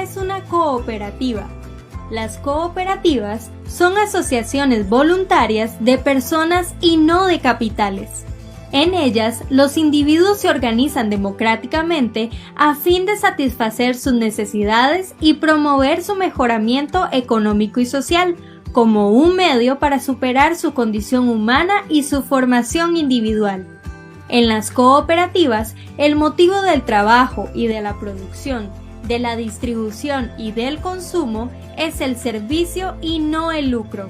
es una cooperativa? Las cooperativas son asociaciones voluntarias de personas y no de capitales. En ellas, los individuos se organizan democráticamente a fin de satisfacer sus necesidades y promover su mejoramiento económico y social, como un medio para superar su condición humana y su formación individual. En las cooperativas, el motivo del trabajo y de la producción, de la distribución y del consumo es el servicio y no el lucro.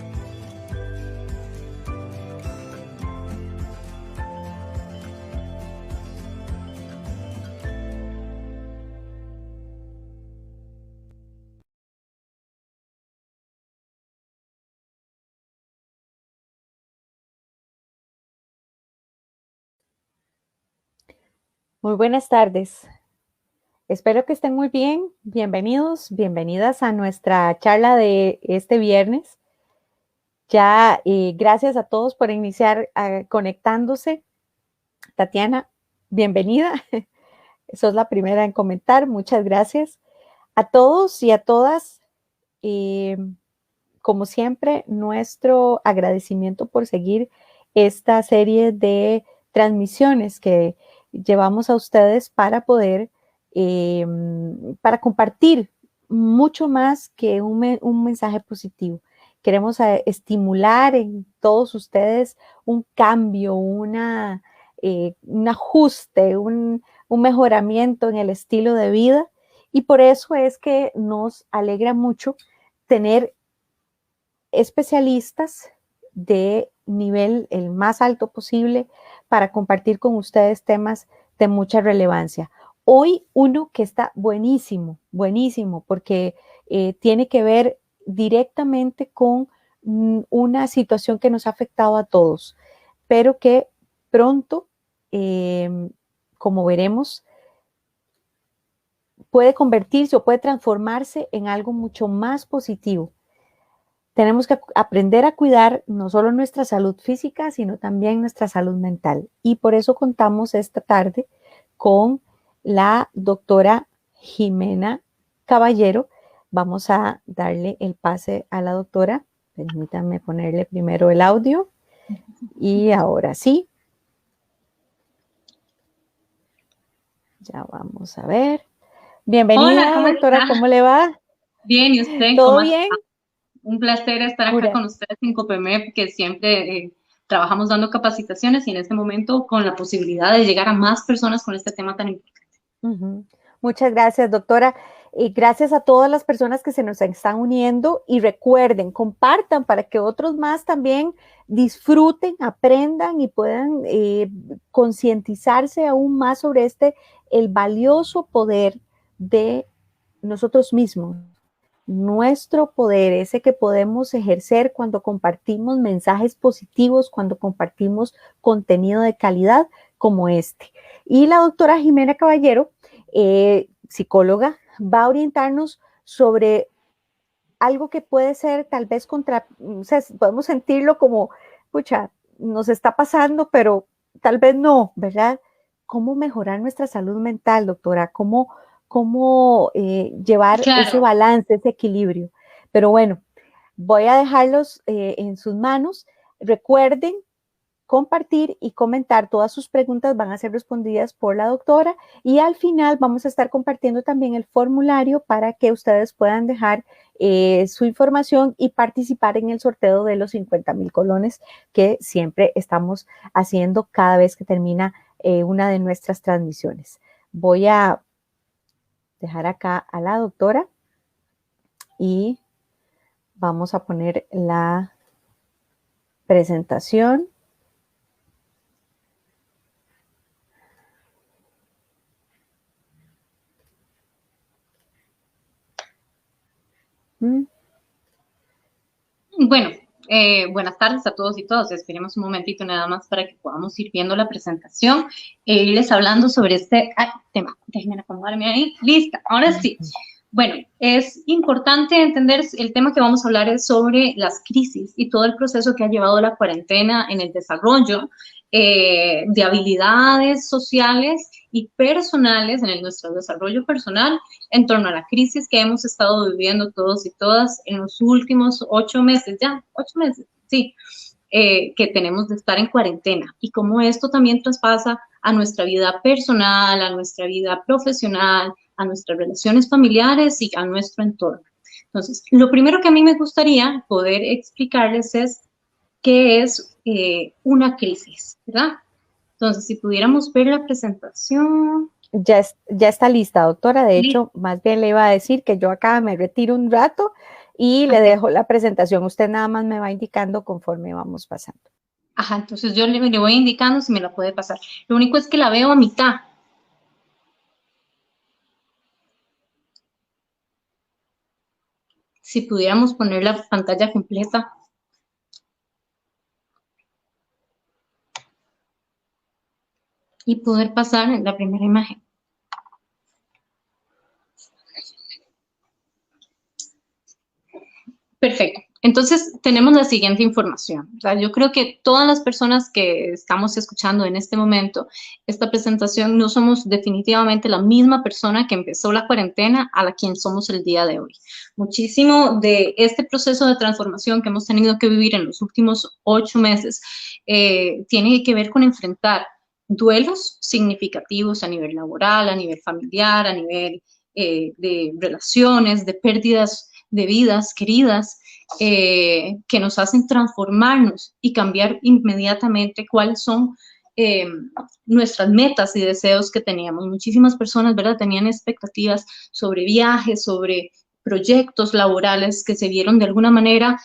Muy buenas tardes. Espero que estén muy bien. Bienvenidos, bienvenidas a nuestra charla de este viernes. Ya, gracias a todos por iniciar conectándose. Tatiana, bienvenida. Sos la primera en comentar. Muchas gracias. A todos y a todas, como siempre, nuestro agradecimiento por seguir esta serie de transmisiones que llevamos a ustedes para poder, para compartir mucho más que un mensaje positivo. Queremos estimular en todos ustedes un cambio, un ajuste, un mejoramiento en el estilo de vida, y por eso es que nos alegra mucho tener especialistas de nivel el más alto posible para compartir con ustedes temas de mucha relevancia. Hoy uno que está buenísimo, buenísimo, porque tiene que ver directamente con una situación que nos ha afectado a todos, pero que pronto, como veremos, puede convertirse o puede transformarse en algo mucho más positivo. Tenemos que aprender a cuidar no solo nuestra salud física, sino también nuestra salud mental. Y por eso contamos esta tarde con la doctora Jimena Caballero. Vamos a darle el pase a la doctora. Permítanme ponerle primero el audio. Y ahora sí. Ya vamos a ver. Bienvenida, hola, doctora. Está? ¿Cómo le va? Bien, ¿y usted? ¿Todo ¿Cómo bien? está? Un placer estar acá con ustedes en COPEMEP, que siempre trabajamos dando capacitaciones y en este momento con la posibilidad de llegar a más personas con este tema tan importante. Muchas gracias, doctora. Y gracias a todas las personas que se nos están uniendo, y recuerden, compartan para que otros más también disfruten, aprendan y puedan concientizarse aún más sobre el valioso poder de nosotros mismos. Nuestro poder, ese que podemos ejercer cuando compartimos mensajes positivos, cuando compartimos contenido de calidad como este. Y la doctora Jimena Caballero, psicóloga, va a orientarnos sobre algo que puede ser tal vez o sea, podemos sentirlo como, pucha, nos está pasando, pero tal vez no, ¿verdad? ¿Cómo mejorar nuestra salud mental, doctora? ¿Cómo llevar ese balance, ese equilibrio? Pero bueno, voy a dejarlos en sus manos. Recuerden compartir y comentar. Todas sus preguntas van a ser respondidas por la doctora, y al final vamos a estar compartiendo también el formulario para que ustedes puedan dejar su información y participar en el sorteo de los 50,000 colones que siempre estamos haciendo cada vez que termina una de nuestras transmisiones. Voy a dejar acá a la doctora y vamos a poner la presentación. Bueno, buenas tardes a todos y todas. Esperemos un momentito nada más para que podamos ir viendo la presentación e irles hablando sobre este tema. Déjenme acomodarme ahí. Lista, ahora sí. Bueno, es importante entender, el tema que vamos a hablar es sobre las crisis y todo el proceso que ha llevado la cuarentena en el desarrollo de habilidades sociales y personales en nuestro desarrollo personal en torno a la crisis que hemos estado viviendo todos y todas en los últimos 8 meses, ya, 8 meses, sí, que tenemos de estar en cuarentena, y cómo esto también traspasa a nuestra vida personal, a nuestra vida profesional, a nuestras relaciones familiares y a nuestro entorno. Entonces, lo primero que a mí me gustaría poder explicarles es qué es una crisis, ¿verdad? Entonces, si pudiéramos ver la presentación. Ya está lista, doctora. De hecho, más bien le iba a decir que yo acá me retiro un rato y le dejo la presentación. Usted nada más me va indicando conforme vamos pasando. Ajá, entonces yo le voy indicando si me la puede pasar. Lo único es que la veo a mitad. Si pudiéramos poner la pantalla completa. Y poder pasar en la primera imagen. Perfecto. Entonces, tenemos la siguiente información. O sea, yo creo que todas las personas que estamos escuchando en este momento esta presentación no somos definitivamente la misma persona que empezó la cuarentena a la quien somos el día de hoy. Muchísimo de este proceso de transformación que hemos tenido que vivir en los últimos 8 meses tiene que ver con enfrentar duelos significativos a nivel laboral, a nivel familiar, a nivel de relaciones, de pérdidas de vidas queridas, que nos hacen transformarnos y cambiar inmediatamente cuáles son nuestras metas y deseos que teníamos. Muchísimas personas, ¿verdad?, tenían expectativas sobre viajes, sobre proyectos laborales que se vieron de alguna manera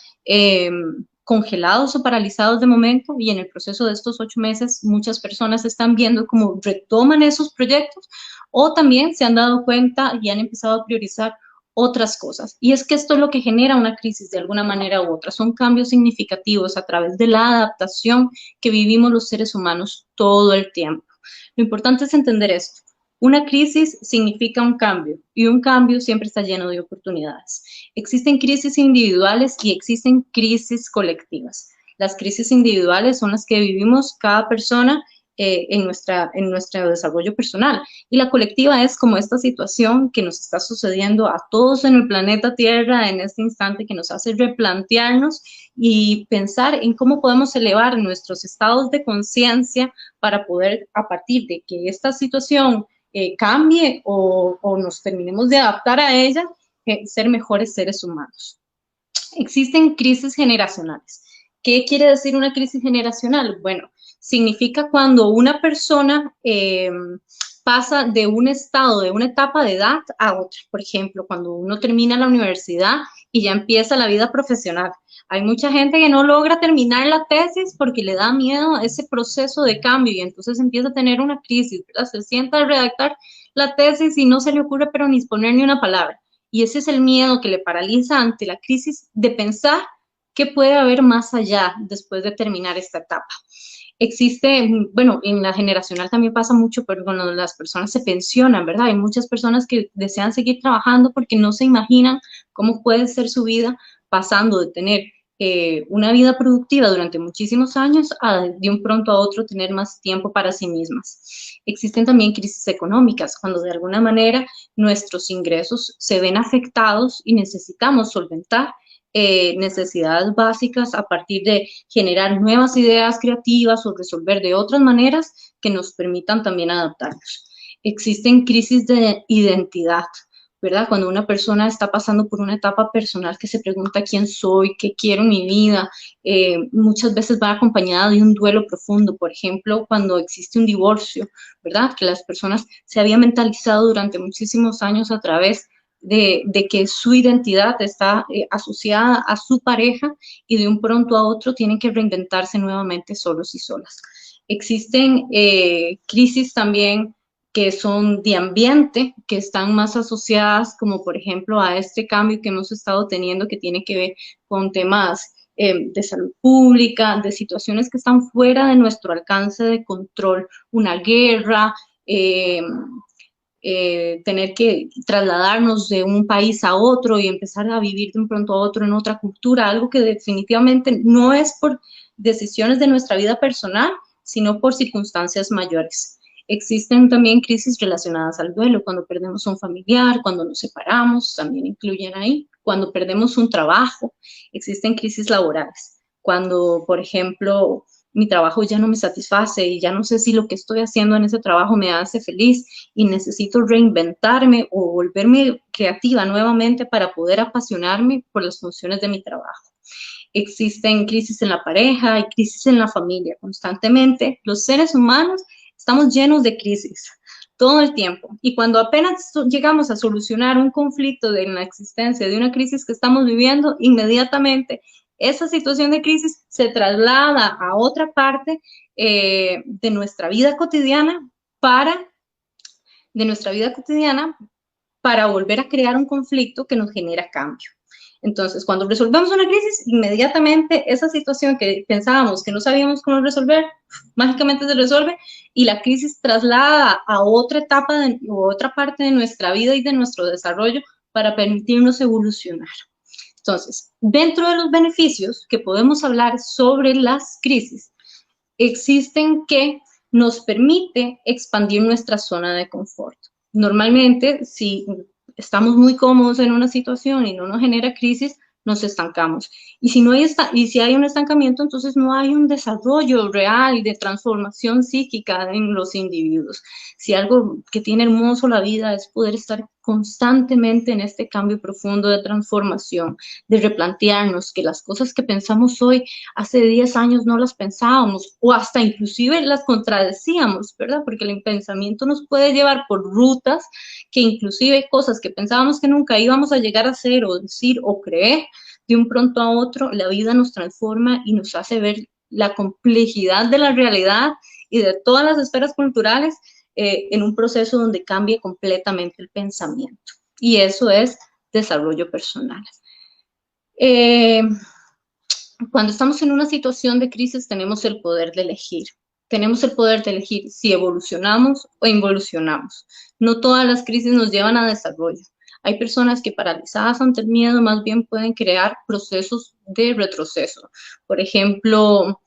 congelados o paralizados de momento, y en el proceso de estos 8 meses muchas personas están viendo cómo retoman esos proyectos, o también se han dado cuenta y han empezado a priorizar otras cosas. Y es que esto es lo que genera una crisis de alguna manera u otra. Son cambios significativos a través de la adaptación que vivimos los seres humanos todo el tiempo. Lo importante es entender esto. Una crisis significa un cambio, y un cambio siempre está lleno de oportunidades. Existen crisis individuales y existen crisis colectivas. Las crisis individuales son las que vivimos cada persona en nuestro desarrollo personal, y la colectiva es como esta situación que nos está sucediendo a todos en el planeta Tierra en este instante, que nos hace replantearnos y pensar en cómo podemos elevar nuestros estados de conciencia para poder, a partir de que esta situación cambie o nos terminemos de adaptar a ella, ser mejores seres humanos. Existen crisis generacionales. ¿Qué quiere decir una crisis generacional? Bueno, significa cuando una persona pasa de un estado, de una etapa de edad a otra. Por ejemplo, cuando uno termina la universidad y ya empieza la vida profesional. Hay mucha gente que no logra terminar la tesis porque le da miedo a ese proceso de cambio, y entonces empieza a tener una crisis, ¿verdad? Se sienta a redactar la tesis y no se le ocurre pero ni poner ni una palabra. Y ese es el miedo que le paraliza ante la crisis de pensar qué puede haber más allá después de terminar esta etapa. Existe, bueno, en la generacional también pasa mucho, pero cuando las personas se pensionan, ¿verdad? Hay muchas personas que desean seguir trabajando porque no se imaginan cómo puede ser su vida pasando de tener una vida productiva durante muchísimos años a de un pronto a otro tener más tiempo para sí mismas. Existen también crisis económicas, cuando de alguna manera nuestros ingresos se ven afectados y necesitamos solventar necesidades básicas a partir de generar nuevas ideas creativas o resolver de otras maneras que nos permitan también adaptarnos. Existen crisis de identidad, ¿verdad? Cuando una persona está pasando por una etapa personal que se pregunta quién soy, qué quiero en mi vida, muchas veces va acompañada de un duelo profundo. Por ejemplo, cuando existe un divorcio, ¿verdad? Que las personas se habían mentalizado durante muchísimos años a través de que su identidad está asociada a su pareja, y de un pronto a otro tienen que reinventarse nuevamente solos y solas. Existen crisis también que son de ambiente, que están más asociadas, como por ejemplo a este cambio que hemos estado teniendo, que tiene que ver con temas de salud pública, de situaciones que están fuera de nuestro alcance de control, una guerra, tener que trasladarnos de un país a otro y empezar a vivir de un pronto a otro en otra cultura, algo que definitivamente no es por decisiones de nuestra vida personal, sino por circunstancias mayores. Existen también crisis relacionadas al duelo, cuando perdemos a un familiar, cuando nos separamos, también incluyen ahí, cuando perdemos un trabajo, existen crisis laborales, cuando, por ejemplo, mi trabajo ya no me satisface y ya no sé si lo que estoy haciendo en ese trabajo me hace feliz y necesito reinventarme o volverme creativa nuevamente para poder apasionarme por las funciones de mi trabajo. Existen crisis en la pareja y crisis en la familia. Constantemente los seres humanos estamos llenos de crisis todo el tiempo. Y cuando apenas llegamos a solucionar un conflicto en la existencia de una crisis que estamos viviendo, inmediatamente esa situación de crisis se traslada a otra parte de nuestra vida cotidiana para volver a crear un conflicto que nos genera cambio. Entonces, cuando resolvemos una crisis, inmediatamente esa situación que pensábamos que no sabíamos cómo resolver, mágicamente se resuelve y la crisis traslada a otra etapa o otra parte de nuestra vida y de nuestro desarrollo para permitirnos evolucionar. Entonces, dentro de los beneficios que podemos hablar sobre las crisis, existen que nos permite expandir nuestra zona de confort. Normalmente, si estamos muy cómodos en una situación y no nos genera crisis, nos estancamos. Y si hay un estancamiento, entonces no hay un desarrollo real de transformación psíquica en los individuos. Si algo que tiene hermoso la vida es poder estar constantemente en este cambio profundo de transformación, de replantearnos que las cosas que pensamos hoy, hace 10 años no las pensábamos, o hasta inclusive las contradecíamos, ¿verdad? Porque el pensamiento nos puede llevar por rutas que inclusive cosas que pensábamos que nunca íbamos a llegar a hacer o decir o creer, de un pronto a otro la vida nos transforma y nos hace ver la complejidad de la realidad y de todas las esferas culturales en un proceso donde cambia completamente el pensamiento. Y eso es desarrollo personal. Cuando estamos en una situación de crisis tenemos el poder de elegir. Tenemos el poder de elegir si evolucionamos o involucionamos. No todas las crisis nos llevan a desarrollo. Hay personas que paralizadas ante el miedo más bien pueden crear procesos de retroceso. Por ejemplo,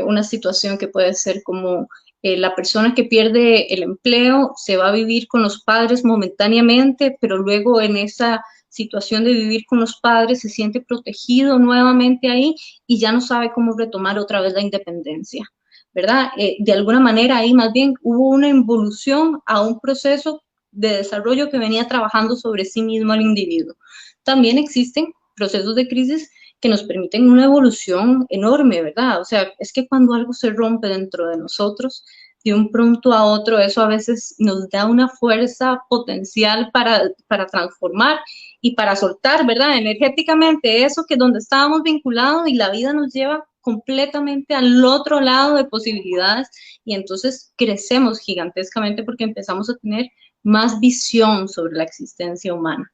una situación que puede ser como la persona que pierde el empleo se va a vivir con los padres momentáneamente, pero luego en esa situación de vivir con los padres se siente protegido nuevamente ahí y ya no sabe cómo retomar otra vez la independencia, ¿verdad? De alguna manera ahí más bien hubo una involución a un proceso de desarrollo que venía trabajando sobre sí mismo el individuo. También existen procesos de crisis que nos permiten una evolución enorme, ¿verdad? O sea, es que cuando algo se rompe dentro de nosotros, de un pronto a otro, eso a veces nos da una fuerza potencial para transformar y para soltar, ¿verdad? Energéticamente eso que donde estábamos vinculados y la vida nos lleva completamente al otro lado de posibilidades y entonces crecemos gigantescamente porque empezamos a tener más visión sobre la existencia humana.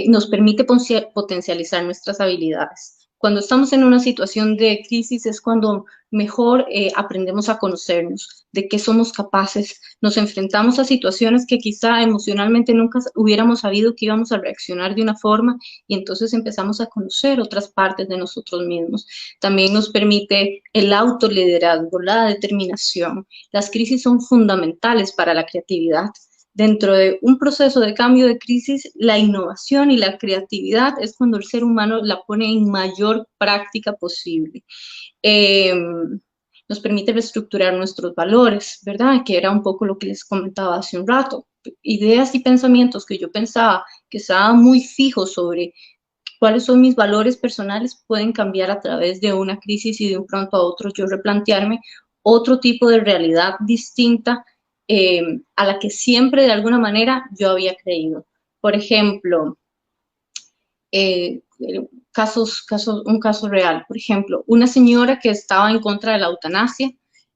Nos permite potencializar nuestras habilidades. Cuando estamos en una situación de crisis es cuando mejor aprendemos a conocernos, de qué somos capaces, nos enfrentamos a situaciones que quizá emocionalmente nunca hubiéramos sabido que íbamos a reaccionar de una forma y entonces empezamos a conocer otras partes de nosotros mismos. También nos permite el autoliderazgo, la determinación. Las crisis son fundamentales para la creatividad. Dentro de un proceso de cambio de crisis, la innovación y la creatividad es cuando el ser humano la pone en mayor práctica posible. Nos permite reestructurar nuestros valores, ¿verdad? Que era un poco lo que les comentaba hace un rato. Ideas y pensamientos que yo pensaba que estaban muy fijos sobre cuáles son mis valores personales pueden cambiar a través de una crisis y de un pronto a otro yo replantearme otro tipo de realidad distinta a la que siempre de alguna manera yo había creído. Por ejemplo, un caso real, por ejemplo, una señora que estaba en contra de la eutanasia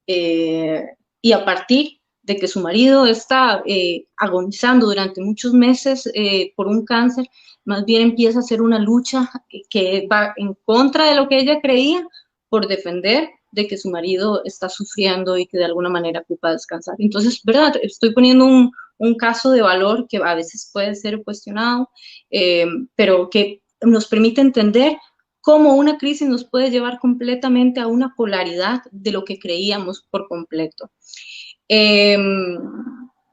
y a partir de que su marido está agonizando durante muchos meses por un cáncer, más bien empieza a hacer una lucha que va en contra de lo que ella creía por defender de que su marido está sufriendo y que de alguna manera ocupa descansar. Entonces, ¿verdad? Estoy poniendo un caso de valor que a veces puede ser cuestionado, pero que nos permite entender cómo una crisis nos puede llevar completamente a una polaridad de lo que creíamos por completo.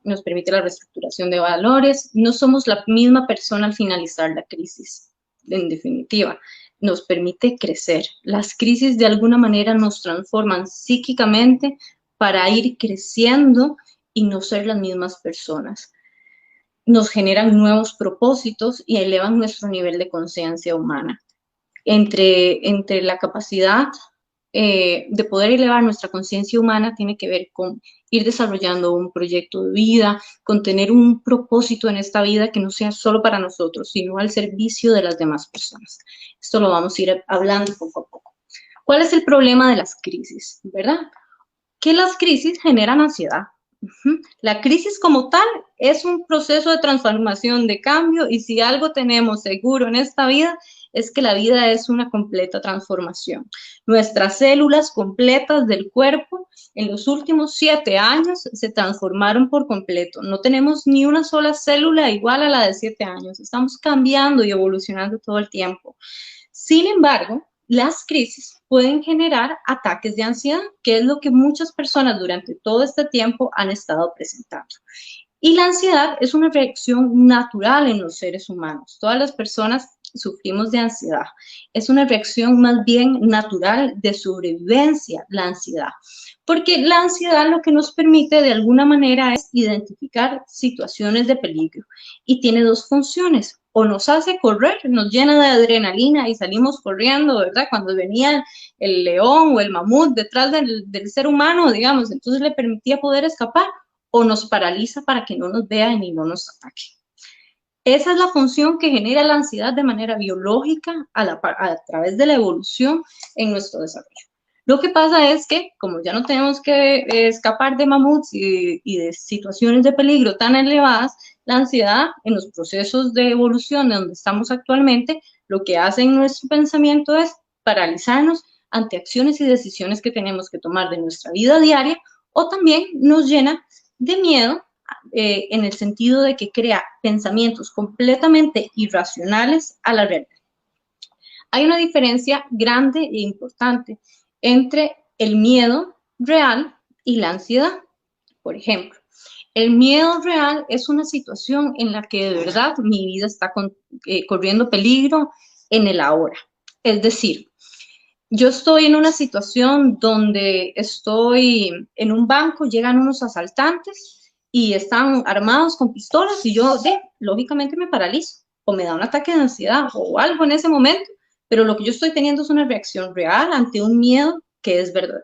Nos permite la reestructuración de valores, no somos la misma persona al finalizar la crisis, en definitiva, nos permite crecer. Las crisis de alguna manera nos transforman psíquicamente para ir creciendo y no ser las mismas personas. Nos generan nuevos propósitos y elevan nuestro nivel de conciencia humana. Entre la capacidad de poder elevar nuestra conciencia humana tiene que ver con ir desarrollando un proyecto de vida, con tener un propósito en esta vida que no sea solo para nosotros, sino al servicio de las demás personas. Esto lo vamos a ir hablando poco a poco. ¿Cuál es el problema de las crisis? ¿Verdad? Que las crisis generan ansiedad. La crisis como tal es un proceso de transformación, de cambio, y si algo tenemos seguro en esta vida es que la vida es una completa transformación. Nuestras células completas del cuerpo en los últimos 7 años se transformaron por completo. No tenemos ni una sola célula igual a la de 7 años. Estamos cambiando y evolucionando todo el tiempo. Sin embargo, las crisis pueden generar ataques de ansiedad, que es lo que muchas personas durante todo este tiempo han estado presentando. Y la ansiedad es una reacción natural en los seres humanos. Todas las personas sufrimos de ansiedad. Es una reacción más bien natural de sobrevivencia, la ansiedad. Porque la ansiedad lo que nos permite de alguna manera es identificar situaciones de peligro. Y tiene 2 funciones. O nos hace correr, nos llena de adrenalina y salimos corriendo, ¿verdad? Cuando venía el león o el mamut detrás del ser humano, digamos, entonces le permitía poder escapar, o nos paraliza para que no nos vean y no nos ataque. Esa es la función que genera la ansiedad de manera biológica a través de la evolución en nuestro desarrollo. Lo que pasa es que, como ya no tenemos que escapar de mamuts y de situaciones de peligro tan elevadas, la ansiedad en los procesos de evolución donde estamos actualmente, lo que hace en nuestro pensamiento es paralizarnos ante acciones y decisiones que tenemos que tomar de nuestra vida diaria, o también nos llena de miedo en el sentido de que crea pensamientos completamente irracionales a la realidad. Hay una diferencia grande e importante entre el miedo real y la ansiedad. Por ejemplo, el miedo real es una situación en la que de verdad mi vida está corriendo peligro en el ahora. Es decir, yo estoy en una situación donde estoy en un banco, llegan unos asaltantes y están armados con pistolas y yo, lógicamente, me paralizo o me da un ataque de ansiedad o algo en ese momento, pero lo que yo estoy teniendo es una reacción real ante un miedo que es verdadero.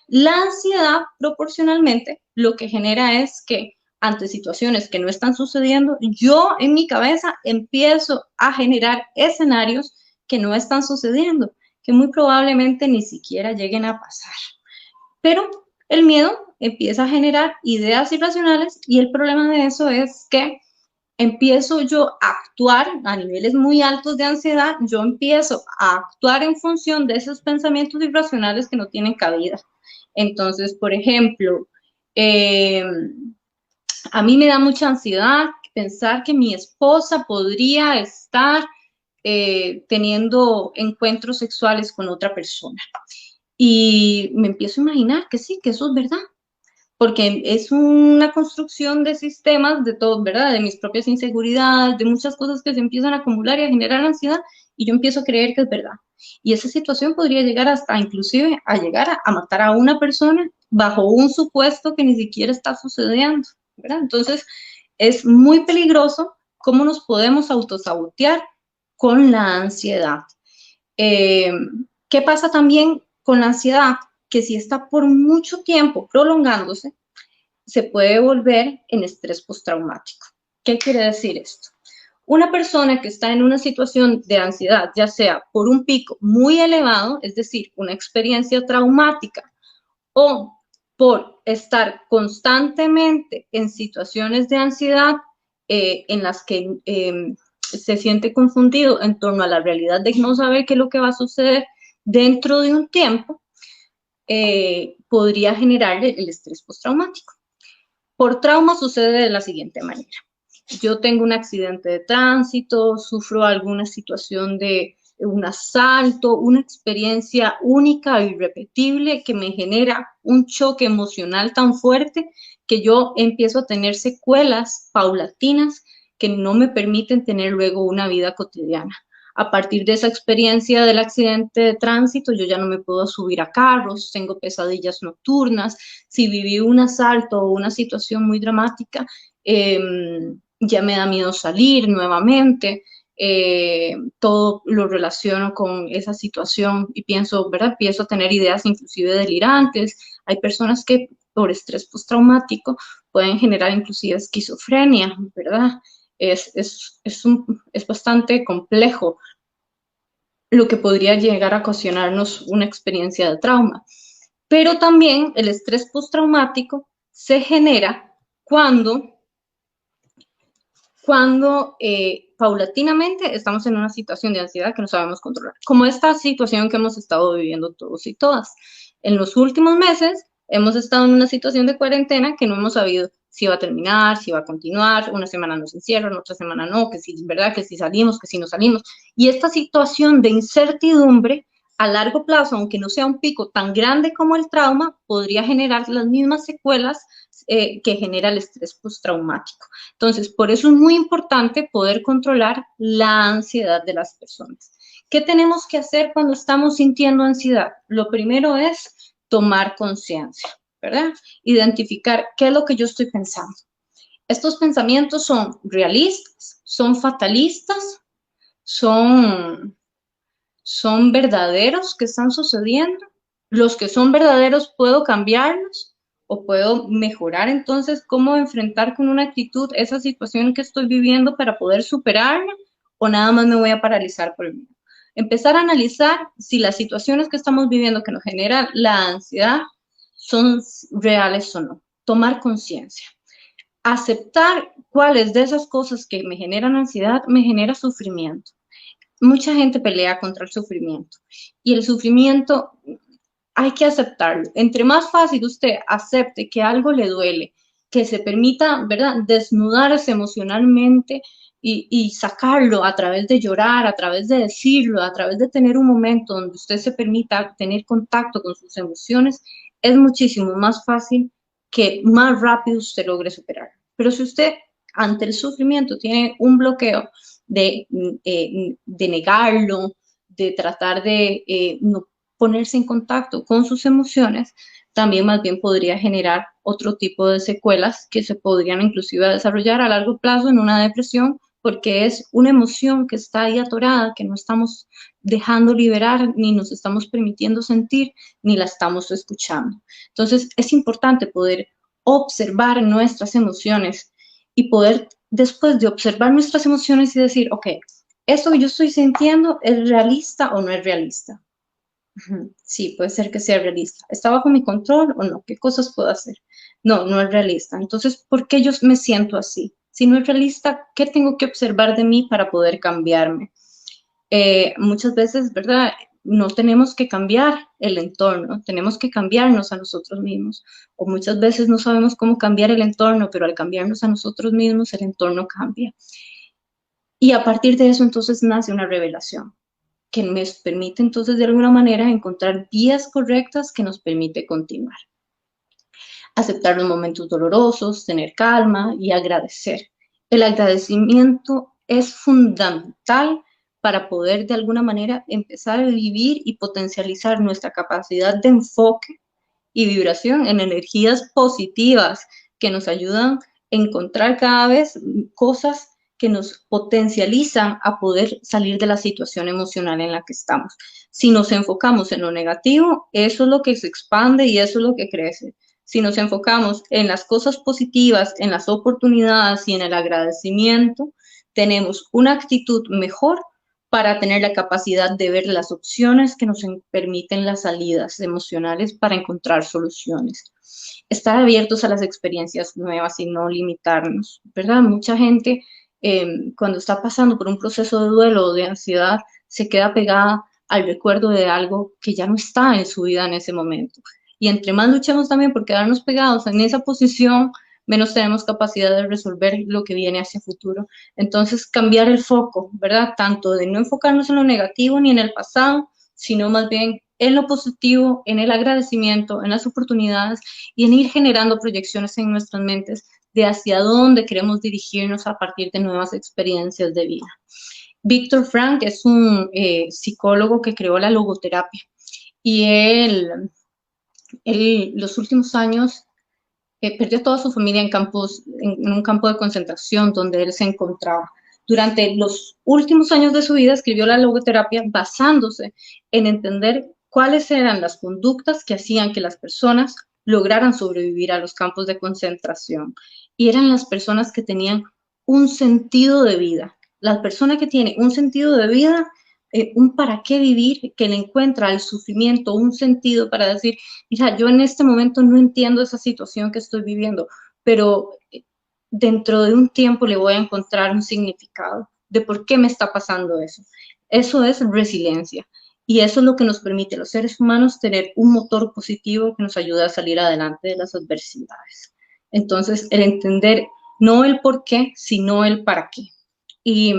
La ansiedad, proporcionalmente, lo que genera es que ante situaciones que no están sucediendo, yo en mi cabeza empiezo a generar escenarios que no están sucediendo, que muy probablemente ni siquiera lleguen a pasar. Pero el miedo empieza a generar ideas irracionales y el problema de eso es que empiezo yo a actuar a niveles muy altos de ansiedad, yo empiezo a actuar en función de esos pensamientos irracionales que no tienen cabida. Entonces, por ejemplo, a mí me da mucha ansiedad pensar que mi esposa podría estar teniendo encuentros sexuales con otra persona. Y me empiezo a imaginar que sí, que eso es verdad, porque es una construcción de sistemas, de todo, ¿verdad? De mis propias inseguridades, de muchas cosas que se empiezan a acumular y a generar ansiedad, y yo empiezo a creer que es verdad. Y esa situación podría llegar hasta, inclusive, a llegar a matar a una persona bajo un supuesto que ni siquiera está sucediendo, ¿verdad? Entonces, es muy peligroso cómo nos podemos autosabotear con la ansiedad. ¿Qué pasa también con la ansiedad? Que si está por mucho tiempo prolongándose, se puede volver en estrés postraumático. ¿Qué quiere decir esto? Una persona que está en una situación de ansiedad, ya sea por un pico muy elevado, es decir, una experiencia traumática, o por estar constantemente en situaciones de ansiedad en las que se siente confundido en torno a la realidad de no saber qué es lo que va a suceder dentro de un tiempo, podría generarle el estrés postraumático. Por trauma sucede de la siguiente manera. Yo tengo un accidente de tránsito, sufro alguna situación de un asalto, una experiencia única e irrepetible que me genera un choque emocional tan fuerte que yo empiezo a tener secuelas paulatinas que no me permiten tener luego una vida cotidiana. A partir de esa experiencia del accidente de tránsito, yo ya no me puedo subir a carros, tengo pesadillas nocturnas. Si viví un asalto o una situación muy dramática, ya me da miedo salir nuevamente. Todo lo relaciono con esa situación y pienso, ¿verdad? Empiezo a tener ideas inclusive delirantes. Hay personas que por estrés postraumático pueden generar inclusive esquizofrenia, ¿verdad? Es bastante complejo lo que podría llegar a ocasionarnos una experiencia de trauma. Pero también el estrés postraumático se genera cuando paulatinamente estamos en una situación de ansiedad que no sabemos controlar, como esta situación que hemos estado viviendo todos y todas. En los últimos meses hemos estado en una situación de cuarentena que no hemos sabido si va a terminar, si va a continuar, una semana nos encierran, otra semana no, que si es verdad, que si salimos, que si no salimos. Y esta situación de incertidumbre a largo plazo, aunque no sea un pico tan grande como el trauma, podría generar las mismas secuelas que genera el estrés postraumático. Entonces, por eso es muy importante poder controlar la ansiedad de las personas. ¿Qué tenemos que hacer cuando estamos sintiendo ansiedad? Lo primero es tomar conciencia, ¿verdad? Identificar qué es lo que yo estoy pensando. Estos pensamientos son realistas, son fatalistas, son verdaderos que están sucediendo. Los que son verdaderos, ¿puedo cambiarlos? ¿O puedo mejorar entonces cómo enfrentar con una actitud esa situación que estoy viviendo para poder superarla? ¿O nada más me voy a paralizar por el miedo? Empezar a analizar si las situaciones que estamos viviendo que nos generan la ansiedad son reales o no. Tomar conciencia. Aceptar cuáles de esas cosas que me generan ansiedad me genera sufrimiento. Mucha gente pelea contra el sufrimiento y el sufrimiento hay que aceptarlo. Entre más fácil usted acepte que algo le duele, que se permita, ¿verdad?, desnudarse emocionalmente y sacarlo a través de llorar, a través de decirlo, a través de tener un momento donde usted se permita tener contacto con sus emociones, es muchísimo más fácil que más rápido usted logre superarlo. Pero si usted ante el sufrimiento tiene un bloqueo de negarlo, de tratar de no ponerse en contacto con sus emociones, también más bien podría generar otro tipo de secuelas que se podrían inclusive desarrollar a largo plazo en una depresión, porque es una emoción que está ahí atorada, que no estamos dejando liberar, ni nos estamos permitiendo sentir, ni la estamos escuchando. Entonces, es importante poder observar nuestras emociones y poder, después de observar nuestras emociones y decir, ok, ¿esto que yo estoy sintiendo es realista o no es realista? Sí, puede ser que sea realista. ¿Está bajo mi control o no? ¿Qué cosas puedo hacer? No, no es realista. Entonces, ¿por qué yo me siento así? Si no es realista, ¿qué tengo que observar de mí para poder cambiarme? Muchas veces, ¿verdad? No tenemos que cambiar el entorno, tenemos que cambiarnos a nosotros mismos. O muchas veces no sabemos cómo cambiar el entorno, pero al cambiarnos a nosotros mismos, el entorno cambia. Y a partir de eso, entonces, nace una revelación que nos permite entonces de alguna manera encontrar vías correctas que nos permite continuar. Aceptar los momentos dolorosos, tener calma y agradecer. El agradecimiento es fundamental para poder de alguna manera empezar a vivir y potencializar nuestra capacidad de enfoque y vibración en energías positivas que nos ayudan a encontrar cada vez cosas que nos potencializan a poder salir de la situación emocional en la que estamos. Si nos enfocamos en lo negativo, eso es lo que se expande y eso es lo que crece. Si nos enfocamos en las cosas positivas, en las oportunidades y en el agradecimiento, tenemos una actitud mejor para tener la capacidad de ver las opciones que nos permiten las salidas emocionales para encontrar soluciones. Estar abiertos a las experiencias nuevas y no limitarnos, ¿verdad? Mucha gente cuando está pasando por un proceso de duelo o de ansiedad, se queda pegada al recuerdo de algo que ya no está en su vida en ese momento. Y entre más luchemos también por quedarnos pegados en esa posición menos tenemos capacidad de resolver lo que viene hacia futuro. Entonces, cambiar el foco, ¿verdad? Tanto de no enfocarnos en lo negativo ni en el pasado, sino más bien en lo positivo, en el agradecimiento, en las oportunidades y en ir generando proyecciones en nuestras mentes de hacia dónde queremos dirigirnos a partir de nuevas experiencias de vida. Viktor Frankl es un psicólogo que creó la logoterapia y él los últimos años perdió a toda su familia en un campo de concentración donde él se encontraba. Durante los últimos años de su vida escribió la logoterapia basándose en entender cuáles eran las conductas que hacían que las personas lograran sobrevivir a los campos de concentración. Y eran las personas que tenían un sentido de vida. La persona que tiene un sentido de vida, un para qué vivir, que le encuentra al sufrimiento un sentido para decir, mira, yo en este momento no entiendo esa situación que estoy viviendo, pero dentro de un tiempo le voy a encontrar un significado de por qué me está pasando eso. Eso es resiliencia. Y eso es lo que nos permite a los seres humanos tener un motor positivo que nos ayuda a salir adelante de las adversidades. Entonces, el entender no el por qué, sino el para qué. Y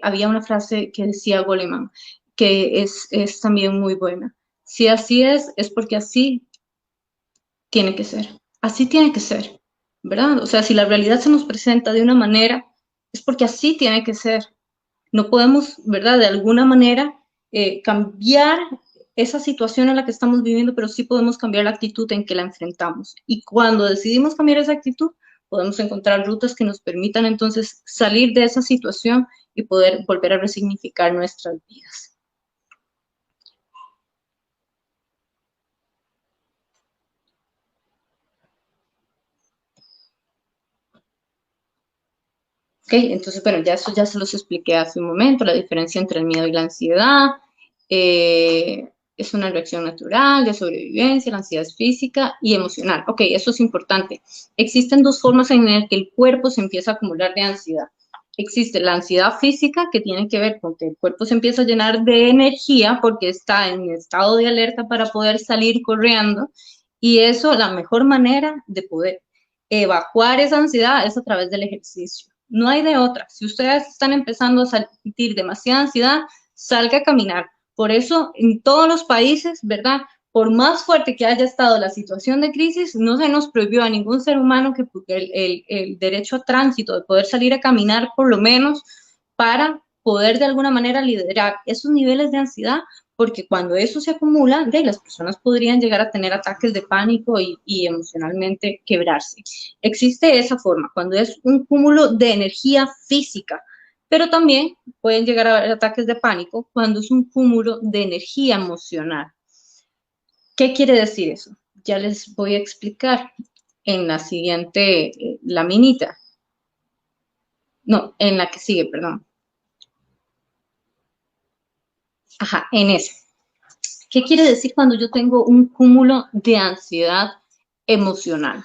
había una frase que decía Goleman, que es también muy buena. Si así es porque así tiene que ser. Así tiene que ser, ¿verdad? O sea, si la realidad se nos presenta de una manera, es porque así tiene que ser. No podemos, ¿verdad? De alguna manera cambiar esa situación en la que estamos viviendo, pero sí podemos cambiar la actitud en que la enfrentamos. Y cuando decidimos cambiar esa actitud, podemos encontrar rutas que nos permitan entonces salir de esa situación y poder volver a resignificar nuestras vidas. Ok, entonces, bueno, eso ya se los expliqué hace un momento, la diferencia entre el miedo y la ansiedad. Es una reacción natural de sobrevivencia, la ansiedad es física y emocional. Ok, eso es importante. Existen dos formas en las que el cuerpo se empieza a acumular de ansiedad. Existe la ansiedad física, que tiene que ver con que el cuerpo se empieza a llenar de energía porque está en estado de alerta para poder salir corriendo. Y eso, la mejor manera de poder evacuar esa ansiedad es a través del ejercicio. No hay de otra. Si ustedes están empezando a sentir demasiada ansiedad, salga a caminar. Por eso, en todos los países, ¿verdad? Por más fuerte que haya estado la situación de crisis, no se nos prohibió a ningún ser humano que el derecho a tránsito, de poder salir a caminar por lo menos para poder de alguna manera liderar esos niveles de ansiedad, porque cuando eso se acumula, las personas podrían llegar a tener ataques de pánico y emocionalmente quebrarse. Existe esa forma, cuando es un cúmulo de energía física, pero también pueden llegar a haber ataques de pánico cuando es un cúmulo de energía emocional. ¿Qué quiere decir eso? Ya les voy a explicar en la siguiente laminita. No, en la que sigue, perdón. Ajá, en esa. ¿Qué quiere decir cuando yo tengo un cúmulo de ansiedad emocional?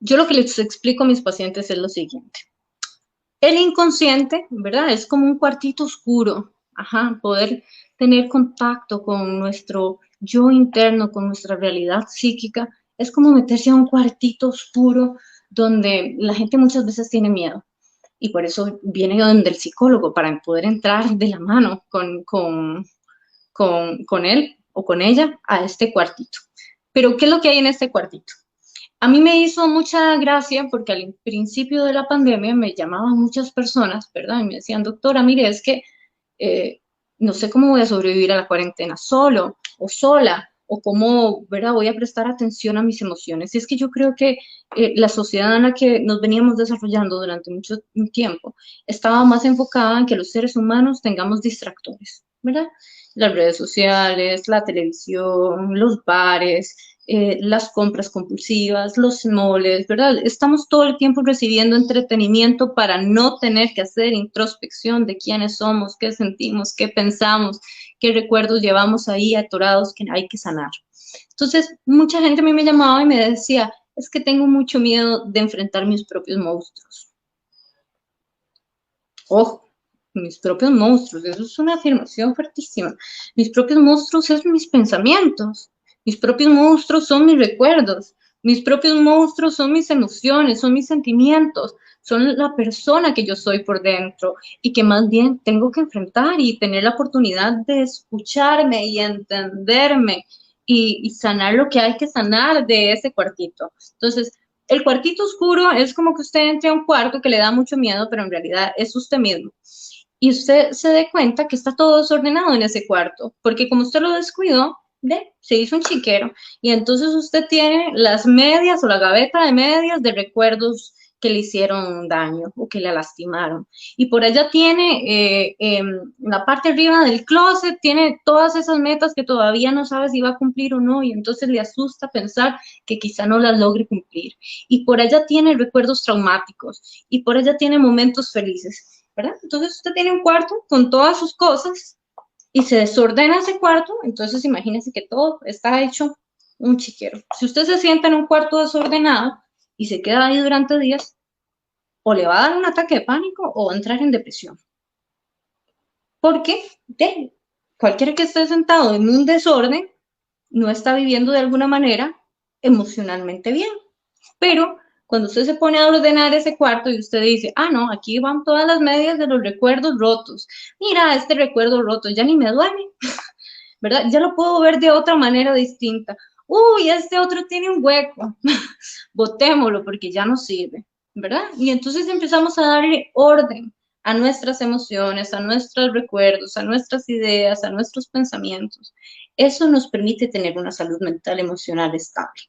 Yo lo que les explico a mis pacientes es lo siguiente. El inconsciente, ¿verdad? Es como un cuartito oscuro. Ajá, poder tener contacto con nuestro yo interno, con nuestra realidad psíquica, es como meterse a un cuartito oscuro donde la gente muchas veces tiene miedo. Y por eso viene donde el psicólogo, para poder entrar de la mano con él o con ella a este cuartito. Pero, ¿qué es lo que hay en este cuartito? A mí me hizo mucha gracia porque al principio de la pandemia me llamaban muchas personas, ¿verdad? Y me decían, doctora, mire, es que no sé cómo voy a sobrevivir a la cuarentena solo o sola, o cómo, ¿verdad? Voy a prestar atención a mis emociones. Y es que yo creo que la sociedad en la que nos veníamos desarrollando durante mucho tiempo estaba más enfocada en que los seres humanos tengamos distractores, ¿verdad? Las redes sociales, la televisión, los bares, las compras compulsivas, los moles, ¿verdad? Estamos todo el tiempo recibiendo entretenimiento para no tener que hacer introspección de quiénes somos, qué sentimos, qué pensamos, qué recuerdos llevamos ahí atorados que hay que sanar. Entonces, mucha gente a mí me llamaba y me decía, es que tengo mucho miedo de enfrentar mis propios monstruos. Ojo, mis propios monstruos, eso es una afirmación fuertísima. Mis propios monstruos son mis pensamientos. Mis propios monstruos son mis recuerdos, Mis propios monstruos son mis emociones, son mis sentimientos, son la persona que yo soy por dentro y que más bien tengo que enfrentar y tener la oportunidad de escucharme y entenderme y sanar lo que hay que sanar de ese cuartito. Entonces, el cuartito oscuro es como que usted entre a un cuarto que le da mucho miedo, pero en realidad es usted mismo. Y usted se dé cuenta que está todo desordenado en ese cuarto, porque como usted lo descuidó, se hizo un chiquero. Y entonces usted tiene las medias o la gaveta de medias de recuerdos que le hicieron daño o que le lastimaron. Y por allá tiene, la parte arriba del closet, tiene todas esas metas que todavía no sabe si va a cumplir o no, y entonces le asusta pensar que quizá no las logre cumplir. Y por allá tiene recuerdos traumáticos, y por allá tiene momentos felices, ¿verdad? Entonces usted tiene un cuarto con todas sus cosas, y se desordena ese cuarto, entonces imagínese que todo está hecho un chiquero. Si usted se sienta en un cuarto desordenado y se queda ahí durante días, o le va a dar un ataque de pánico o va a entrar en depresión. Porque cualquiera que esté sentado en un desorden no está viviendo de alguna manera emocionalmente bien. Pero cuando usted se pone a ordenar ese cuarto y usted dice, ah, no, aquí van todas las medias de los recuerdos rotos. Mira, este recuerdo roto ya ni me duele, ¿verdad? Ya lo puedo ver de otra manera distinta. Uy, este otro tiene un hueco. Botémoslo porque ya no sirve, ¿verdad? Y entonces empezamos a darle orden a nuestras emociones, a nuestros recuerdos, a nuestras ideas, a nuestros pensamientos. Eso nos permite tener una salud mental emocional estable.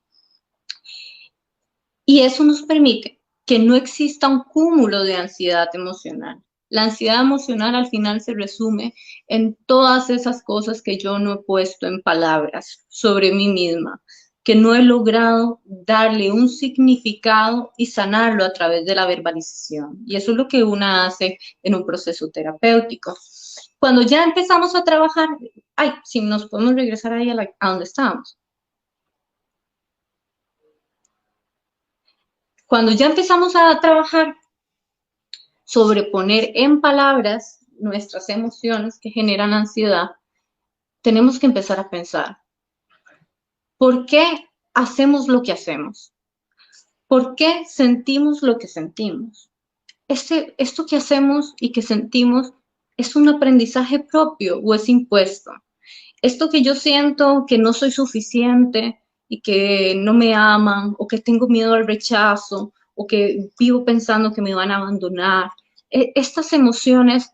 Y eso nos permite que no exista un cúmulo de ansiedad emocional. La ansiedad emocional al final se resume en todas esas cosas que yo no he puesto en palabras sobre mí misma, que no he logrado darle un significado y sanarlo a través de la verbalización. Y eso es lo que una hace en un proceso terapéutico. Cuando ya empezamos a trabajar, si nos podemos regresar ahí a donde estábamos. Cuando ya empezamos a trabajar sobre poner en palabras nuestras emociones que generan ansiedad, tenemos que empezar a pensar, ¿por qué hacemos lo que hacemos? ¿Por qué sentimos lo que sentimos? Esto que hacemos y que sentimos, ¿es un aprendizaje propio o es impuesto? Esto que yo siento que no soy suficiente y que no me aman o que tengo miedo al rechazo o que vivo pensando que me van a abandonar, estas emociones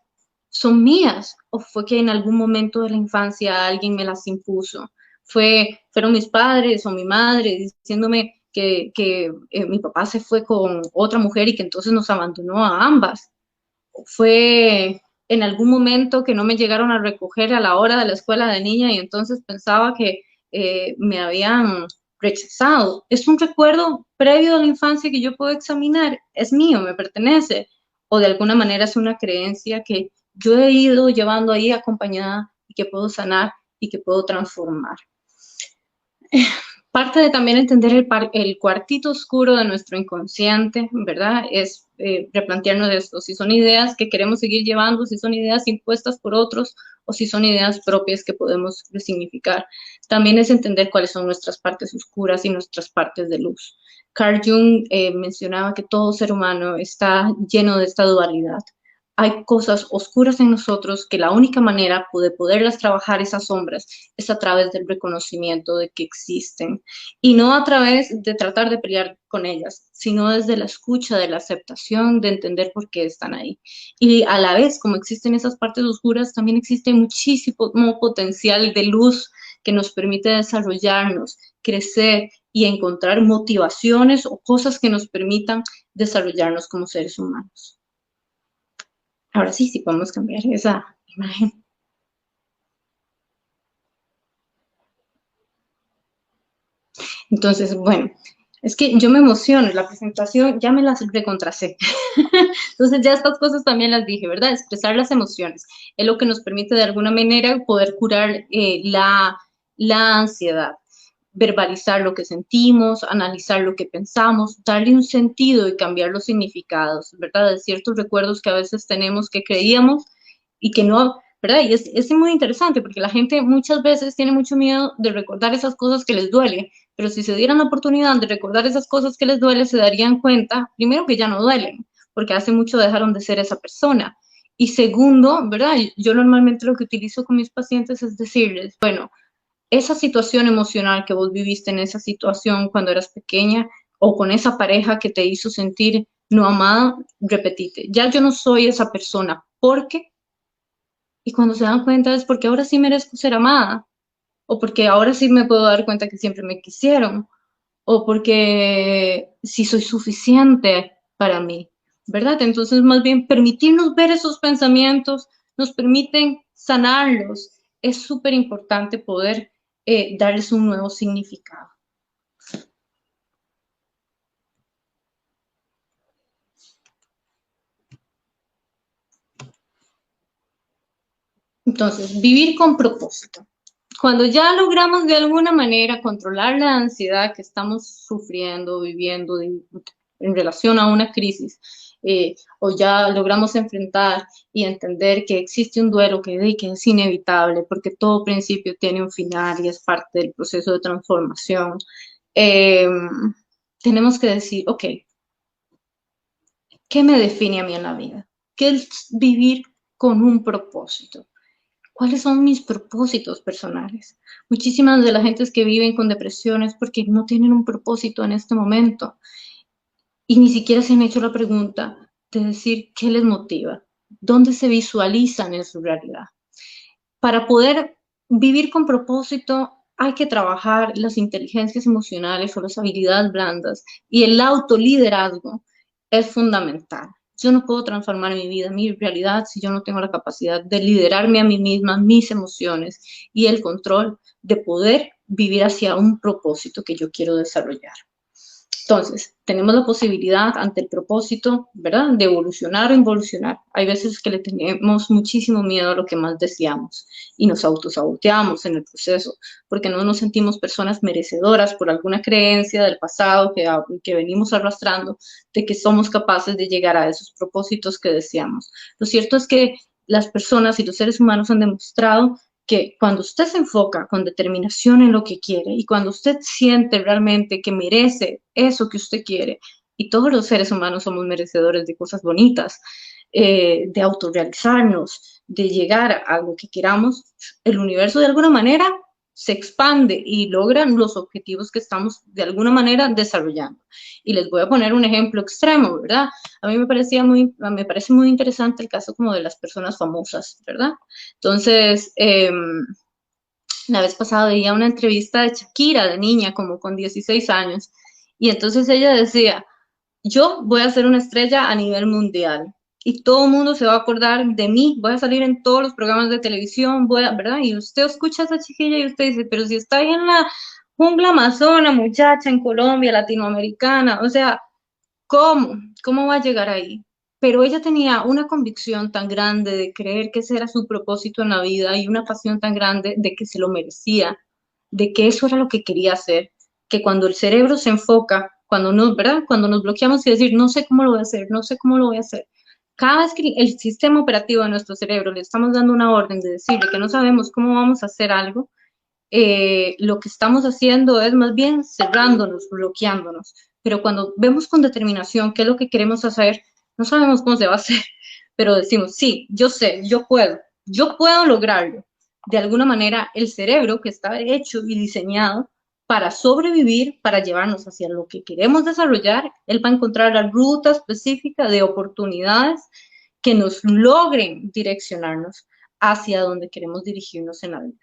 son mías o fue que en algún momento de la infancia alguien me las impuso. Fueron mis padres o mi madre diciéndome que mi papá se fue con otra mujer y que entonces nos abandonó a ambas. Fue en algún momento que no me llegaron a recoger a la hora de la escuela de niña y entonces pensaba que me habían rechazado. Es un recuerdo previo a la infancia que yo puedo examinar, es mío, me pertenece, o de alguna manera es una creencia que yo he ido llevando ahí acompañada y que puedo sanar y que puedo transformar. Parte de también entender el cuartito oscuro de nuestro inconsciente, ¿verdad? Es replantearnos esto, si son ideas que queremos seguir llevando, si son ideas impuestas por otros o si son ideas propias que podemos resignificar. También es entender cuáles son nuestras partes oscuras y nuestras partes de luz. Carl Jung mencionaba que todo ser humano está lleno de esta dualidad. Hay cosas oscuras en nosotros que la única manera de poderlas trabajar, esas sombras, es a través del reconocimiento de que existen y no a través de tratar de pelear con ellas, sino desde la escucha, de la aceptación, de entender por qué están ahí. Y a la vez, como existen esas partes oscuras, también existe muchísimo potencial de luz que nos permite desarrollarnos, crecer y encontrar motivaciones o cosas que nos permitan desarrollarnos como seres humanos. Ahora sí podemos cambiar esa imagen. Entonces, bueno, es que yo me emociono, la presentación ya me las recontrasé. Entonces ya estas cosas también las dije, ¿verdad? Expresar las emociones es lo que nos permite de alguna manera poder curar la ansiedad. Verbalizar lo que sentimos, analizar lo que pensamos, darle un sentido y cambiar los significados, ¿verdad? De ciertos recuerdos que a veces tenemos que creíamos y que no, ¿verdad? Y es muy interesante porque la gente muchas veces tiene mucho miedo de recordar esas cosas que les duele, pero si se dieran la oportunidad de recordar esas cosas que les duele, se darían cuenta, primero, que ya no duelen, porque hace mucho dejaron de ser esa persona. Y segundo, ¿verdad? Yo normalmente lo que utilizo con mis pacientes es decirles, bueno, esa situación emocional que vos viviste en esa situación cuando eras pequeña o con esa pareja que te hizo sentir no amada, repetite, ya yo no soy esa persona, ¿por qué? Y cuando se dan cuenta es porque ahora sí merezco ser amada, o porque ahora sí me puedo dar cuenta que siempre me quisieron, o porque sí soy suficiente para mí, ¿verdad? Entonces, más bien, permitirnos ver esos pensamientos nos permiten sanarlos. Es súper importante poder darles un nuevo significado. Entonces, vivir con propósito. Cuando ya logramos de alguna manera controlar la ansiedad que estamos sufriendo, viviendo en relación a una crisis, o ya logramos enfrentar y entender que existe un duelo que es inevitable, porque todo principio tiene un final y es parte del proceso de transformación, eh, tenemos que decir, ok, ¿qué me define a mí en la vida? ¿Qué es vivir con un propósito? ¿Cuáles son mis propósitos personales? Muchísimas de las gentes que viven con depresiones porque no tienen un propósito en este momento y ni siquiera se han hecho la pregunta de decir qué les motiva, dónde se visualizan en su realidad. Para poder vivir con propósito hay que trabajar las inteligencias emocionales o las habilidades blandas y el autoliderazgo es fundamental. Yo no puedo transformar mi vida, mi realidad, si yo no tengo la capacidad de liderarme a mí misma, mis emociones y el control de poder vivir hacia un propósito que yo quiero desarrollar. Entonces, tenemos la posibilidad ante el propósito, ¿verdad?, de evolucionar o involucionar. Hay veces que le tenemos muchísimo miedo a lo que más deseamos y nos autosaboteamos en el proceso porque no nos sentimos personas merecedoras por alguna creencia del pasado que venimos arrastrando de que somos capaces de llegar a esos propósitos que deseamos. Lo cierto es que las personas y los seres humanos han demostrado que cuando usted se enfoca con determinación en lo que quiere y cuando usted siente realmente que merece eso que usted quiere, y todos los seres humanos somos merecedores de cosas bonitas, de autorrealizarnos, de llegar a algo que queramos, el universo de alguna manera se expande y logran los objetivos que estamos de alguna manera desarrollando. Y les voy a poner un ejemplo extremo, ¿verdad? A mí me parece muy interesante el caso como de las personas famosas, ¿verdad? Entonces, la vez pasada veía una entrevista de Shakira, de niña, como con 16 años, y entonces ella decía, yo voy a ser una estrella a nivel mundial y todo el mundo se va a acordar de mí, voy a salir en todos los programas de televisión, ¿verdad? Y usted escucha a esa chiquilla y usted dice, pero si está ahí en la jungla amazona, muchacha, en Colombia, latinoamericana, o sea, ¿cómo? ¿Cómo va a llegar ahí? Pero ella tenía una convicción tan grande de creer que ese era su propósito en la vida y una pasión tan grande de que se lo merecía, de que eso era lo que quería hacer, que cuando el cerebro se enfoca, cuando nos, ¿verdad? Cuando nos bloqueamos y decir, no sé cómo lo voy a hacer, no sé cómo lo voy a hacer. Cada vez que el sistema operativo de nuestro cerebro le estamos dando una orden de decirle que no sabemos cómo vamos a hacer algo, lo que estamos haciendo es más bien cerrándonos, bloqueándonos. Pero cuando vemos con determinación qué es lo que queremos hacer, no sabemos cómo se va a hacer, pero decimos, sí, yo sé, yo puedo lograrlo. De alguna manera, el cerebro que está hecho y diseñado para sobrevivir, para llevarnos hacia lo que queremos desarrollar, él va a encontrar la ruta específica de oportunidades que nos logren direccionarnos hacia donde queremos dirigirnos en la vida.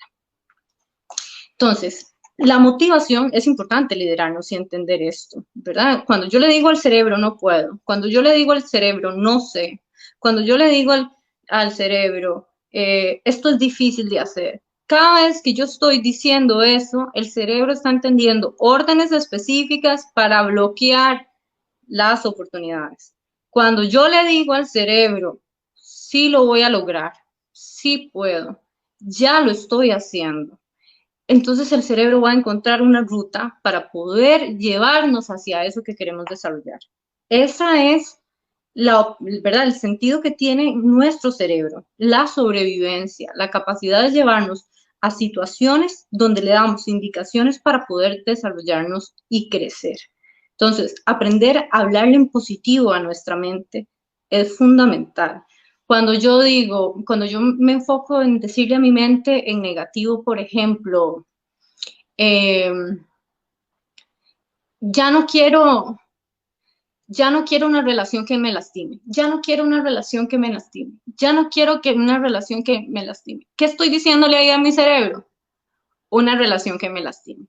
Entonces, la motivación es importante liderarnos y entender esto, ¿verdad? Cuando yo le digo al cerebro no puedo, cuando yo le digo al cerebro no sé, cuando yo le digo al cerebro esto es difícil de hacer, cada vez que yo estoy diciendo eso, el cerebro está entendiendo órdenes específicas para bloquear las oportunidades. Cuando yo le digo al cerebro, sí lo voy a lograr, sí puedo, ya lo estoy haciendo, entonces el cerebro va a encontrar una ruta para poder llevarnos hacia eso que queremos desarrollar. Esa es ¿verdad? El sentido que tiene nuestro cerebro, la sobrevivencia, la capacidad de llevarnos a situaciones donde le damos indicaciones para poder desarrollarnos y crecer. Entonces, aprender a hablarle en positivo a nuestra mente es fundamental. Cuando yo me enfoco en decirle a mi mente en negativo, por ejemplo, ya no quiero una relación que me lastime, ya no quiero una relación que me lastime, ya no quiero una relación que me lastime. ¿Qué estoy diciéndole ahí a mi cerebro? Una relación que me lastime.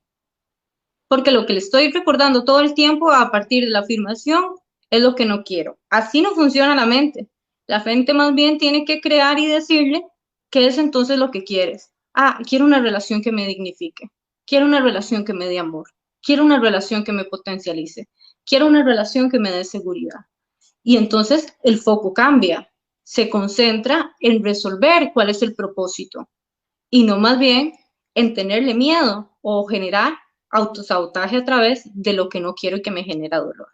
Porque lo que le estoy recordando todo el tiempo a partir de la afirmación es lo que no quiero. Así no funciona la mente. La mente más bien tiene que crear y decirle qué es entonces lo que quieres. Quiero una relación que me dignifique, quiero una relación que me dé amor, quiero una relación que me potencialice, quiero una relación que me dé seguridad. Y entonces el foco cambia, se concentra en resolver cuál es el propósito y no más bien en tenerle miedo o generar autosabotaje a través de lo que no quiero y que me genera dolor.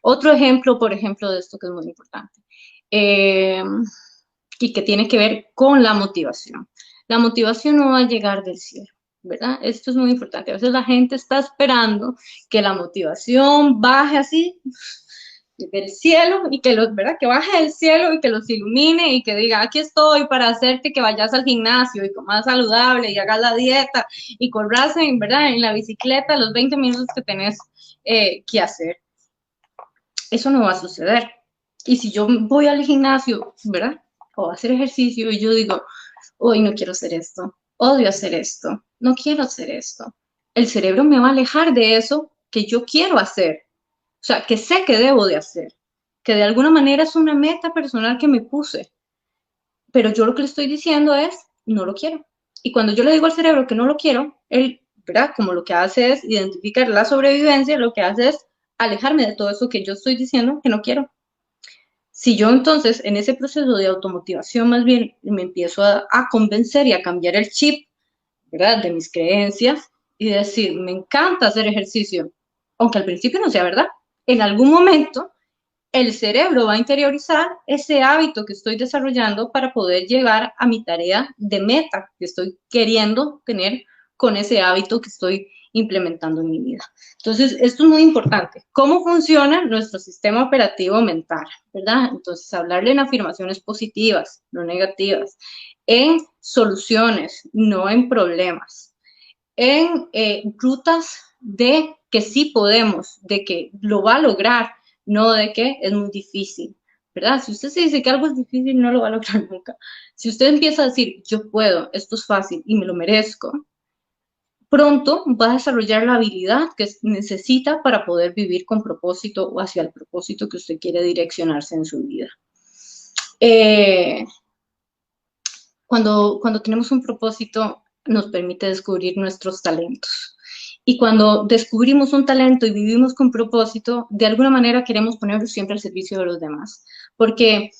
Otro ejemplo, por ejemplo, de esto que es muy importante y que tiene que ver con la motivación. La motivación no va a llegar del cielo, ¿verdad? Esto es muy importante. A veces la gente está esperando que la motivación baje así del cielo y ¿verdad? Que baje del cielo y que los ilumine y que diga, aquí estoy para hacerte que vayas al gimnasio y comas saludable y hagas la dieta y corras ¿verdad? En la bicicleta los 20 minutos que tenés que hacer. Eso no va a suceder. Y si yo voy al gimnasio, ¿verdad? O a hacer ejercicio y yo digo, hoy no quiero hacer esto, odio hacer esto, no quiero hacer esto. El cerebro me va a alejar de eso que yo quiero hacer. O sea, que sé que debo de hacer, que de alguna manera es una meta personal que me puse, pero yo lo que le estoy diciendo es, no lo quiero. Y cuando yo le digo al cerebro que no lo quiero, él, ¿verdad? Como lo que hace es identificar la sobrevivencia, lo que hace es alejarme de todo eso que yo estoy diciendo que no quiero. Si yo entonces en ese proceso de automotivación más bien me empiezo a convencer y a cambiar el chip, ¿verdad? De mis creencias y decir, me encanta hacer ejercicio, aunque al principio no sea verdad. En algún momento el cerebro va a interiorizar ese hábito que estoy desarrollando para poder llegar a mi tarea de meta que estoy queriendo tener con ese hábito que estoy implementando en mi vida. Entonces, esto es muy importante. ¿Cómo funciona nuestro sistema operativo mental? ¿Verdad? Entonces, hablarle en afirmaciones positivas, no negativas, en soluciones, no en problemas, en rutas de que sí podemos, de que lo va a lograr, no de que es muy difícil, ¿verdad? Si usted se dice que algo es difícil, no lo va a lograr nunca. Si usted empieza a decir, yo puedo, esto es fácil y me lo merezco, pronto va a desarrollar la habilidad que necesita para poder vivir con propósito o hacia el propósito que usted quiere direccionarse en su vida. Cuando tenemos un propósito, nos permite descubrir nuestros talentos. Y cuando descubrimos un talento y vivimos con propósito, de alguna manera queremos ponerlo siempre al servicio de los demás, porque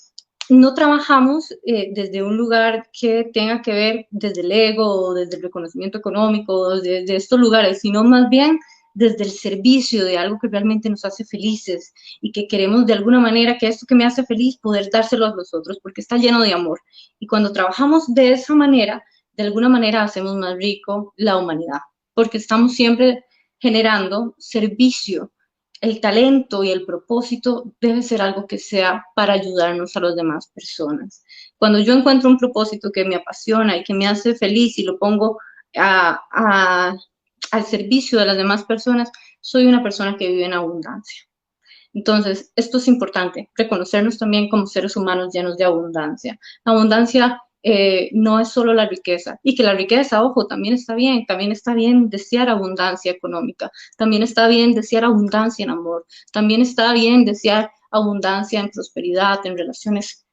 no trabajamos desde un lugar que tenga que ver desde el ego o desde el reconocimiento económico o desde estos lugares, sino más bien desde el servicio de algo que realmente nos hace felices y que queremos de alguna manera que esto que me hace feliz poder dárselo a los otros porque está lleno de amor. Y cuando trabajamos de esa manera, de alguna manera hacemos más rico la humanidad, porque estamos siempre generando servicio. El talento y el propósito debe ser algo que sea para ayudarnos a las demás personas. Cuando yo encuentro un propósito que me apasiona y que me hace feliz y lo pongo al servicio de las demás personas, soy una persona que vive en abundancia. Entonces, esto es importante, reconocernos también como seres humanos llenos de abundancia. La abundancia no es solo la riqueza, y que la riqueza, ojo, también está bien desear abundancia económica, también está bien desear abundancia en amor, también está bien desear abundancia en prosperidad, en relaciones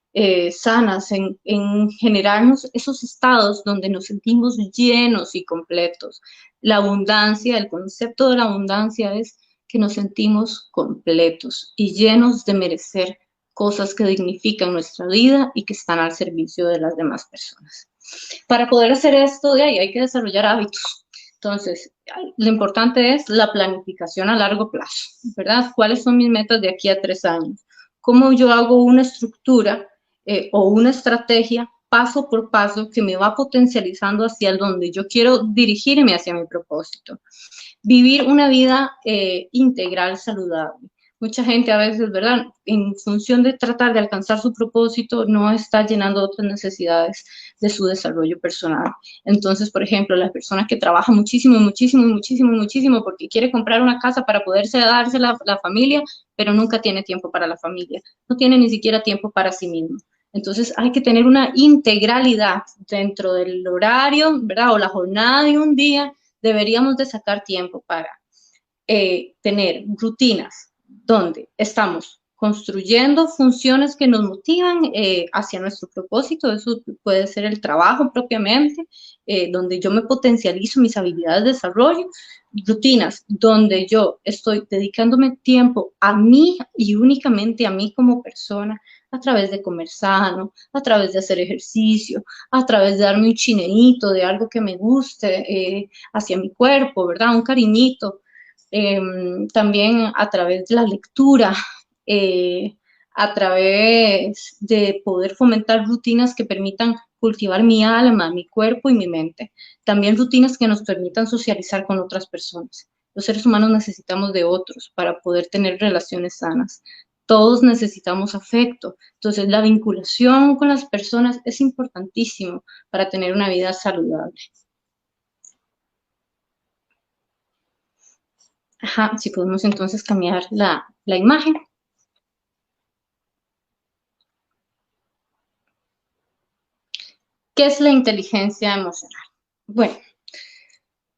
sanas, en generarnos esos estados donde nos sentimos llenos y completos. La abundancia, el concepto de la abundancia es que nos sentimos completos y llenos de merecer cosas que dignifican nuestra vida y que están al servicio de las demás personas. Para poder hacer esto, hay que desarrollar hábitos. Entonces, lo importante es la planificación a largo plazo, ¿verdad? ¿Cuáles son mis metas de aquí a 3 años? ¿Cómo yo hago una estructura o una estrategia paso por paso que me va potencializando hacia donde yo quiero dirigirme hacia mi propósito. Vivir una vida integral, saludable. Mucha gente a veces, ¿verdad? En función de tratar de alcanzar su propósito, no está llenando otras necesidades de su desarrollo personal. Entonces, por ejemplo, la persona que trabaja muchísimo, muchísimo, muchísimo, muchísimo porque quiere comprar una casa para poderse darse la familia, pero nunca tiene tiempo para la familia. No tiene ni siquiera tiempo para sí mismo. Entonces, hay que tener una integralidad dentro del horario, ¿verdad? O la jornada de un día. Deberíamos de sacar tiempo para tener rutinas donde estamos construyendo funciones que nos motivan hacia nuestro propósito. Eso puede ser el trabajo propiamente, donde yo me potencializo mis habilidades de desarrollo, rutinas donde yo estoy dedicándome tiempo a mí y únicamente a mí como persona, a través de comer sano, a través de hacer ejercicio, a través de darme un chineíto de algo que me guste hacia mi cuerpo, ¿verdad? Un cariñito. También a través de la lectura, a través de poder fomentar rutinas que permitan cultivar mi alma, mi cuerpo y mi mente. También rutinas que nos permitan socializar con otras personas. Los seres humanos necesitamos de otros para poder tener relaciones sanas. Todos necesitamos afecto. Entonces, la vinculación con las personas es importantísimo para tener una vida saludable. Ajá, si podemos entonces cambiar la imagen. ¿Qué es la inteligencia emocional? Bueno,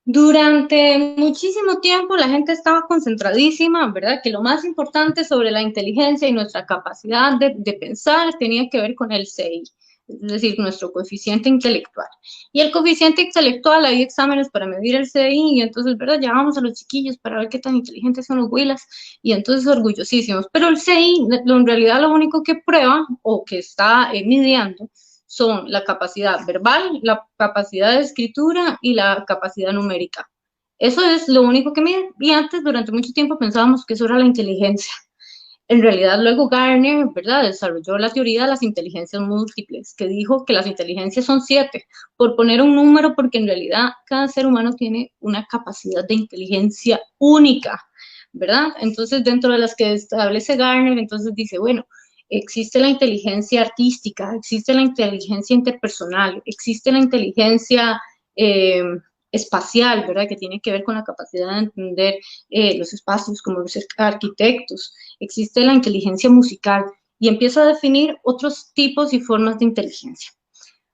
durante muchísimo tiempo la gente estaba concentradísima, ¿verdad? Que lo más importante sobre la inteligencia y nuestra capacidad de pensar tenía que ver con el CI, es decir, nuestro coeficiente intelectual. Y el coeficiente intelectual, hay exámenes para medir el CI, y entonces, ¿verdad? Llamamos a los chiquillos para ver qué tan inteligentes son los huilas, y entonces orgullosísimos. Pero el CI, en realidad, lo único que prueba, o que está midiendo, son la capacidad verbal, la capacidad de escritura y la capacidad numérica. Eso es lo único que mide. Y antes, durante mucho tiempo, pensábamos que eso era la inteligencia. En realidad, luego Garner, ¿verdad?, desarrolló la teoría de las inteligencias múltiples, que dijo que las inteligencias son 7, por poner un número, porque en realidad cada ser humano tiene una capacidad de inteligencia única, ¿verdad? Entonces, dentro de las que establece Garner, entonces dice, bueno, existe la inteligencia artística, existe la inteligencia interpersonal, existe la inteligencia espacial, ¿verdad?, que tiene que ver con la capacidad de entender los espacios como los arquitectos, existe la inteligencia musical y empieza a definir otros tipos y formas de inteligencia.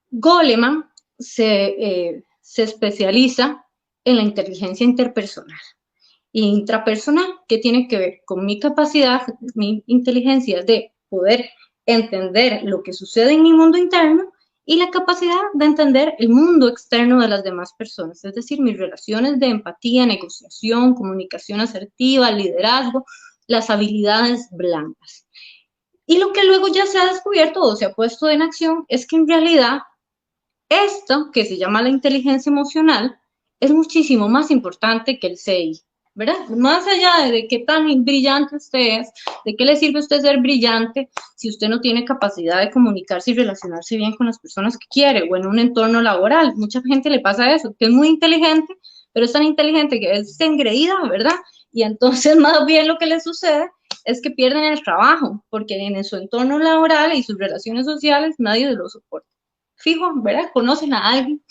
Goleman se especializa en la inteligencia interpersonal e intrapersonal, que tiene que ver con mi capacidad, mi inteligencia de poder entender lo que sucede en mi mundo interno y la capacidad de entender el mundo externo de las demás personas, es decir, mis relaciones de empatía, negociación, comunicación asertiva, liderazgo, las habilidades blandas. Y lo que luego ya se ha descubierto o se ha puesto en acción es que en realidad esto, que se llama la inteligencia emocional, es muchísimo más importante que el CI, ¿verdad? Más allá de qué tan brillante usted es, de qué le sirve a usted ser brillante si usted no tiene capacidad de comunicarse y relacionarse bien con las personas que quiere o en un entorno laboral. Mucha gente le pasa eso, que es muy inteligente, pero es tan inteligente que es engreída, ¿verdad? Y entonces más bien lo que le sucede es que pierden el trabajo, porque en su entorno laboral y sus relaciones sociales nadie lo soporta. Fijo, ¿verdad? Conocen a alguien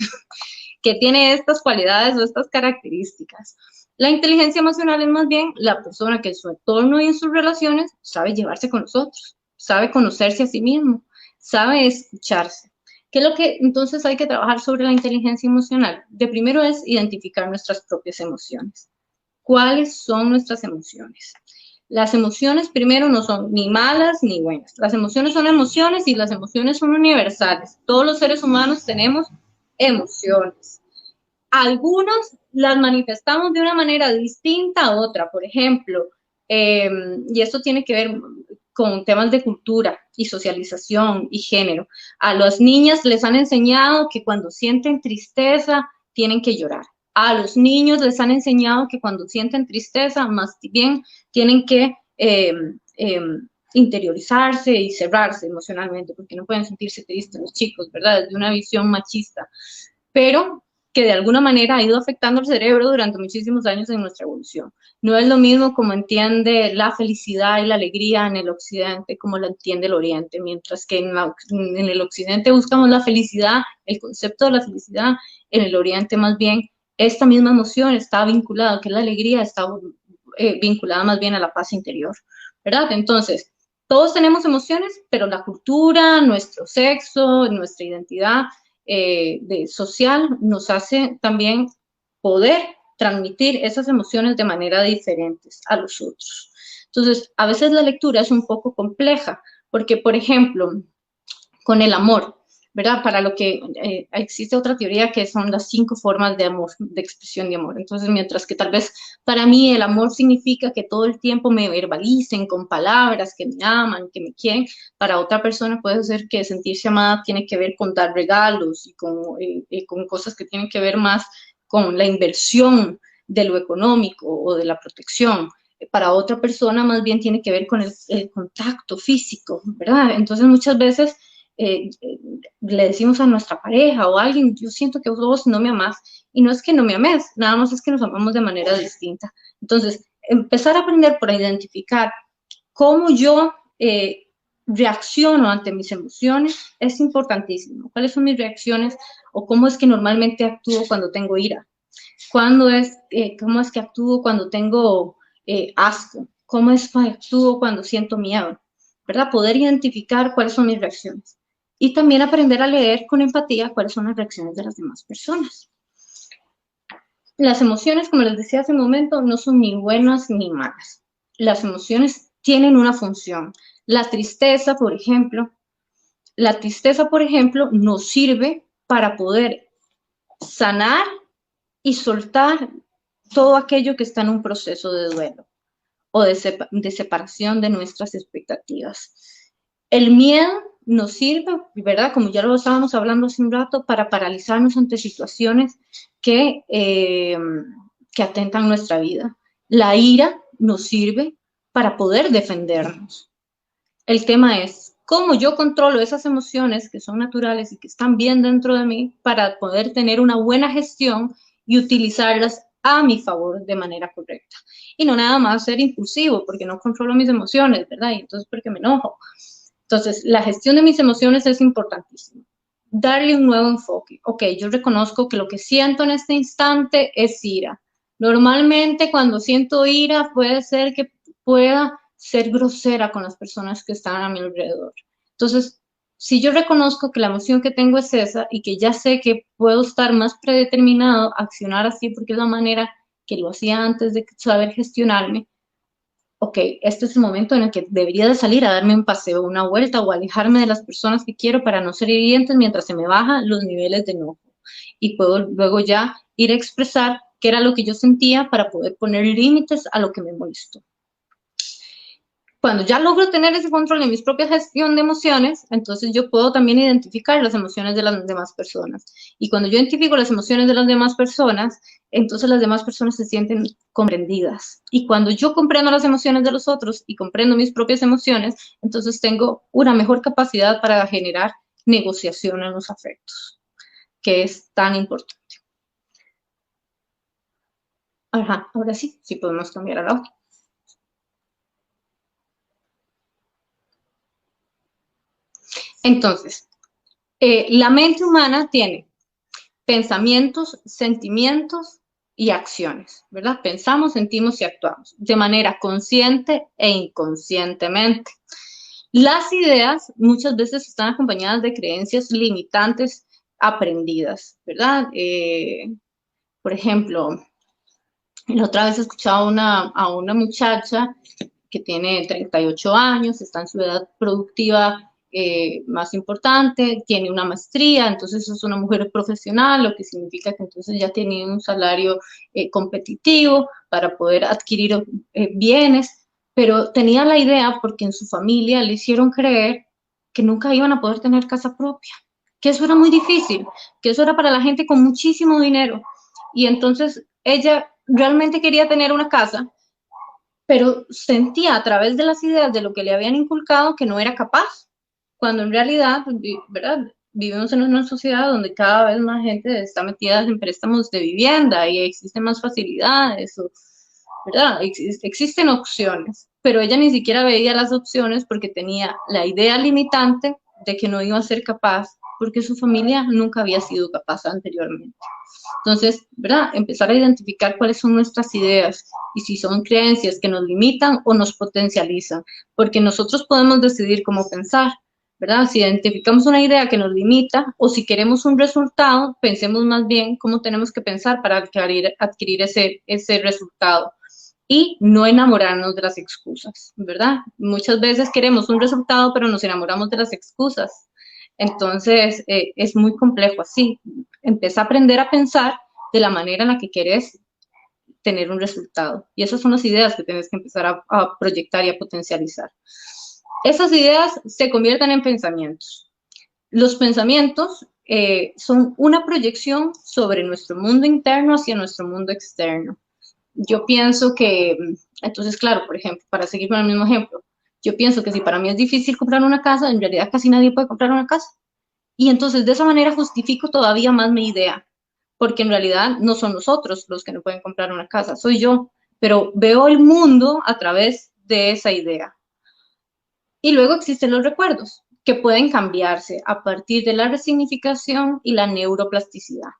que tiene estas cualidades o estas características. La inteligencia emocional es más bien la persona que en su entorno y en sus relaciones sabe llevarse con los otros, sabe conocerse a sí mismo, sabe escucharse. ¿Qué es lo que entonces hay que trabajar sobre la inteligencia emocional? De primero es identificar nuestras propias emociones. ¿Cuáles son nuestras emociones? Las emociones primero no son ni malas ni buenas. Las emociones son emociones y las emociones son universales. Todos los seres humanos tenemos emociones. Algunas las manifestamos de una manera distinta a otra, por ejemplo, y esto tiene que ver con temas de cultura y socialización y género. A las niñas les han enseñado que cuando sienten tristeza tienen que llorar. A los niños les han enseñado que cuando sienten tristeza, más bien tienen que interiorizarse y cerrarse emocionalmente, porque no pueden sentirse tristes los chicos, ¿verdad? Desde una visión machista, pero que de alguna manera ha ido afectando el cerebro durante muchísimos años en nuestra evolución. No es lo mismo como entiende la felicidad y la alegría en el occidente como la entiende el oriente, mientras que en el occidente buscamos la felicidad, el concepto de la felicidad, en el oriente más bien esta misma emoción está vinculada, que la alegría está vinculada más bien a la paz interior, ¿verdad? Entonces, todos tenemos emociones, pero la cultura, nuestro sexo, nuestra identidad social nos hace también poder transmitir esas emociones de manera diferentes a los otros. Entonces, a veces la lectura es un poco compleja, porque, por ejemplo, con el amor, ¿verdad? Para lo que existe otra teoría que son las 5 formas de amor, de expresión de amor. Entonces, mientras que tal vez para mí el amor significa que todo el tiempo me verbalicen con palabras, que me aman, que me quieren, para otra persona puede ser que sentirse amada tiene que ver con dar regalos y con cosas que tienen que ver más con la inversión de lo económico o de la protección. Para otra persona más bien tiene que ver con el contacto físico, ¿verdad? Entonces muchas veces le decimos a nuestra pareja o a alguien, yo siento que vos no me amás, y no es que no me ames, nada más es que nos amamos de manera distinta. Entonces, empezar a aprender por identificar cómo yo reacciono ante mis emociones es importantísimo. ¿Cuáles son mis reacciones o cómo es que normalmente actúo cuando tengo ira? ¿Cómo es que actúo cuando tengo asco? ¿Cómo es que actúo cuando siento miedo? ¿Verdad? Poder identificar cuáles son mis reacciones. Y también aprender a leer con empatía cuáles son las reacciones de las demás personas. Las emociones, como les decía hace un momento, no son ni buenas ni malas. Las emociones tienen una función. La tristeza, por ejemplo, nos sirve para poder sanar y soltar todo aquello que está en un proceso de duelo o de separación de nuestras expectativas. El miedo nos sirve, ¿verdad? Como ya lo estábamos hablando hace un rato, para paralizarnos ante situaciones que atentan nuestra vida. La ira nos sirve para poder defendernos. El tema es cómo yo controlo esas emociones que son naturales y que están bien dentro de mí para poder tener una buena gestión y utilizarlas a mi favor de manera correcta. Y no nada más ser impulsivo, porque no controlo mis emociones, ¿verdad? Y entonces porque me enojo. Entonces, la gestión de mis emociones es importantísima. Darle un nuevo enfoque. Ok, yo reconozco que lo que siento en este instante es ira. Normalmente cuando siento ira puede ser que pueda ser grosera con las personas que están a mi alrededor. Entonces, si yo reconozco que la emoción que tengo es esa y que ya sé que puedo estar más predeterminado a accionar así porque es la manera que lo hacía antes de saber gestionarme, ok, este es el momento en el que debería de salir a darme un paseo, una vuelta o alejarme de las personas que quiero para no ser hirientes mientras se me bajan los niveles de enojo. Y puedo luego ya ir a expresar qué era lo que yo sentía para poder poner límites a lo que me molestó. Cuando ya logro tener ese control de mis propias gestión de emociones, entonces yo puedo también identificar las emociones de las demás personas. Y cuando yo identifico las emociones de las demás personas, entonces las demás personas se sienten comprendidas. Y cuando yo comprendo las emociones de los otros y comprendo mis propias emociones, entonces tengo una mejor capacidad para generar negociación en los afectos, que es tan importante. Ajá, ahora sí podemos cambiar a la otra. Entonces, la mente humana tiene pensamientos, sentimientos y acciones, ¿verdad? Pensamos, sentimos y actuamos de manera consciente e inconscientemente. Las ideas muchas veces están acompañadas de creencias limitantes aprendidas, ¿verdad? Por ejemplo, la otra vez escuchaba a una muchacha que tiene 38 años, está en su edad productiva más importante, tiene una maestría, entonces es una mujer profesional, lo que significa que entonces ya tiene un salario competitivo para poder adquirir bienes, pero tenía la idea porque en su familia le hicieron creer que nunca iban a poder tener casa propia, que eso era muy difícil, que eso era para la gente con muchísimo dinero, y entonces ella realmente quería tener una casa, pero sentía a través de las ideas de lo que le habían inculcado que no era capaz, cuando en realidad, ¿verdad? Vivimos en una sociedad donde cada vez más gente está metida en préstamos de vivienda y existen más facilidades, ¿verdad? Existen opciones, pero ella ni siquiera veía las opciones porque tenía la idea limitante de que no iba a ser capaz, porque su familia nunca había sido capaz anteriormente. Entonces, ¿verdad? Empezar a identificar cuáles son nuestras ideas y si son creencias que nos limitan o nos potencializan, porque nosotros podemos decidir cómo pensar, ¿verdad? Si identificamos una idea que nos limita o si queremos un resultado, pensemos más bien cómo tenemos que pensar para adquirir ese resultado y no enamorarnos de las excusas, ¿verdad? Muchas veces queremos un resultado, pero nos enamoramos de las excusas. Entonces, es muy complejo así. Empieza a aprender a pensar de la manera en la que quieres tener un resultado. Y esas son las ideas que tienes que empezar a proyectar y a potencializar. Esas ideas se convierten en pensamientos. Los pensamientos son una proyección sobre nuestro mundo interno hacia nuestro mundo externo. Yo pienso que, entonces, claro, por ejemplo, para seguir con el mismo ejemplo, yo pienso que si para mí es difícil comprar una casa, en realidad casi nadie puede comprar una casa. Y entonces de esa manera justifico todavía más mi idea, porque en realidad no son nosotros los que no pueden comprar una casa, soy yo, pero veo el mundo a través de esa idea. Y luego existen los recuerdos, que pueden cambiarse a partir de la resignificación y la neuroplasticidad,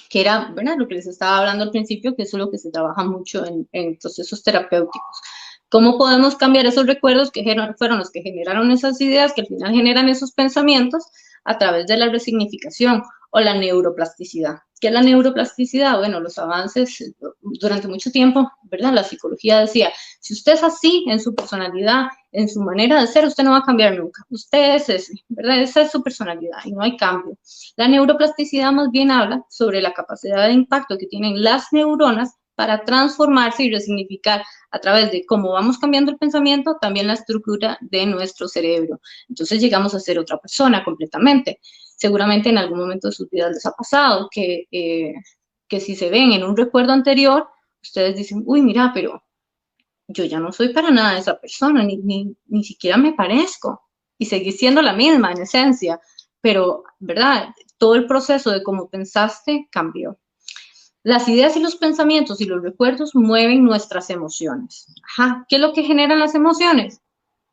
que era, ¿verdad?, lo que les estaba hablando al principio, que eso es lo que se trabaja mucho en procesos terapéuticos. ¿Cómo podemos cambiar esos recuerdos que fueron los que generaron esas ideas, que al final generan esos pensamientos, a través de la resignificación o la neuroplasticidad? ¿Qué es la neuroplasticidad? Bueno, los avances durante mucho tiempo, ¿verdad? La psicología decía, si usted es así en su personalidad, en su manera de ser, usted no va a cambiar nunca. Usted es ese, ¿verdad? Esa es su personalidad y no hay cambio. La neuroplasticidad más bien habla sobre la capacidad de impacto que tienen las neuronas para transformarse y resignificar a través de cómo vamos cambiando el pensamiento, también la estructura de nuestro cerebro. Entonces llegamos a ser otra persona completamente. Seguramente en algún momento de sus vidas les ha pasado que si se ven en un recuerdo anterior, ustedes dicen, uy, mira, pero yo ya no soy para nada esa persona, ni siquiera me parezco. Y seguí siendo la misma en esencia, pero, ¿verdad? Todo el proceso de cómo pensaste cambió. Las ideas y los pensamientos y los recuerdos mueven nuestras emociones. Ajá. ¿Qué es lo que generan las emociones?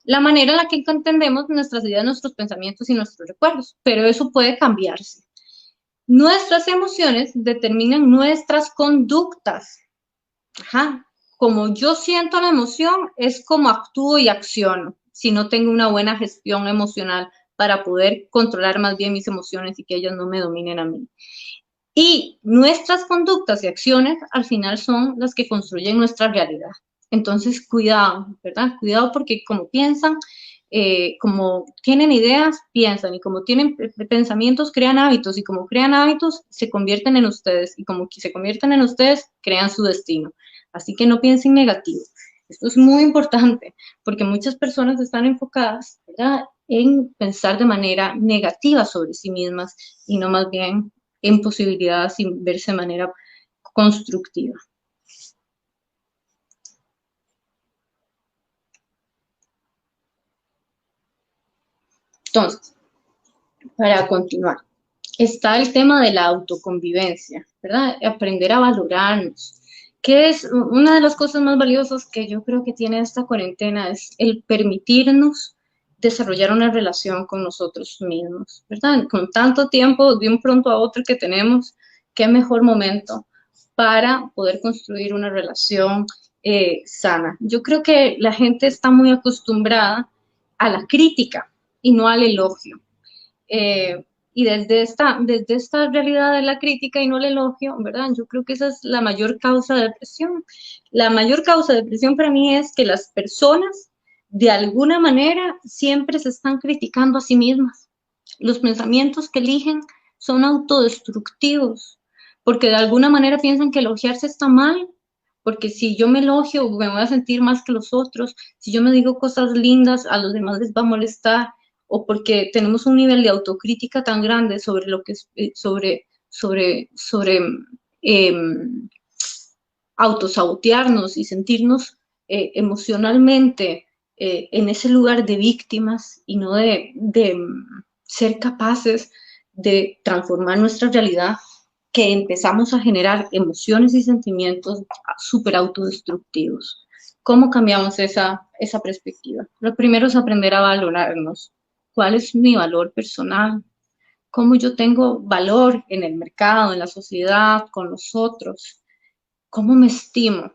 La manera en la que entendemos nuestras ideas, nuestros pensamientos y nuestros recuerdos, pero eso puede cambiarse. Nuestras emociones determinan nuestras conductas. Ajá. Como yo siento la emoción, es como actúo y acciono, si no tengo una buena gestión emocional para poder controlar más bien mis emociones y que ellas no me dominen a mí. Y nuestras conductas y acciones al final son las que construyen nuestra realidad. Entonces, cuidado, ¿verdad? Cuidado porque como piensan, como tienen ideas, piensan, y como tienen pensamientos, crean hábitos, y como crean hábitos, se convierten en ustedes, y como se convierten en ustedes, crean su destino. Así que no piensen negativo. Esto es muy importante, porque muchas personas están enfocadas, ¿verdad?, en pensar de manera negativa sobre sí mismas, y no más bien en posibilidades y verse de manera constructiva. Entonces, para continuar, está el tema de la autoconvivencia, ¿verdad? Aprender a valorarnos, que es una de las cosas más valiosas que yo creo que tiene esta cuarentena, es el permitirnos desarrollar una relación con nosotros mismos, ¿verdad? Con tanto tiempo de un pronto a otro que tenemos, qué mejor momento para poder construir una relación sana. Yo creo que la gente está muy acostumbrada a la crítica y no al elogio. Y desde esta realidad de la crítica y no el elogio, ¿verdad? Yo creo que esa es la mayor causa de depresión. La mayor causa de depresión para mí es que las personas, de alguna manera, siempre se están criticando a sí mismas. Los pensamientos que eligen son autodestructivos, porque de alguna manera piensan que elogiarse está mal, porque si yo me elogio me voy a sentir más que los otros, si yo me digo cosas lindas a los demás les va a molestar, o porque tenemos un nivel de autocrítica tan grande sobre lo que es, autosabotearnos y sentirnos emocionalmente en ese lugar de víctimas y no de ser capaces de transformar nuestra realidad, que empezamos a generar emociones y sentimientos súper autodestructivos. ¿Cómo cambiamos esa perspectiva? Lo primero es aprender a valorarnos. ¿Cuál es mi valor personal? ¿Cómo yo tengo valor en el mercado, en la sociedad, con los otros? ¿Cómo me estimo?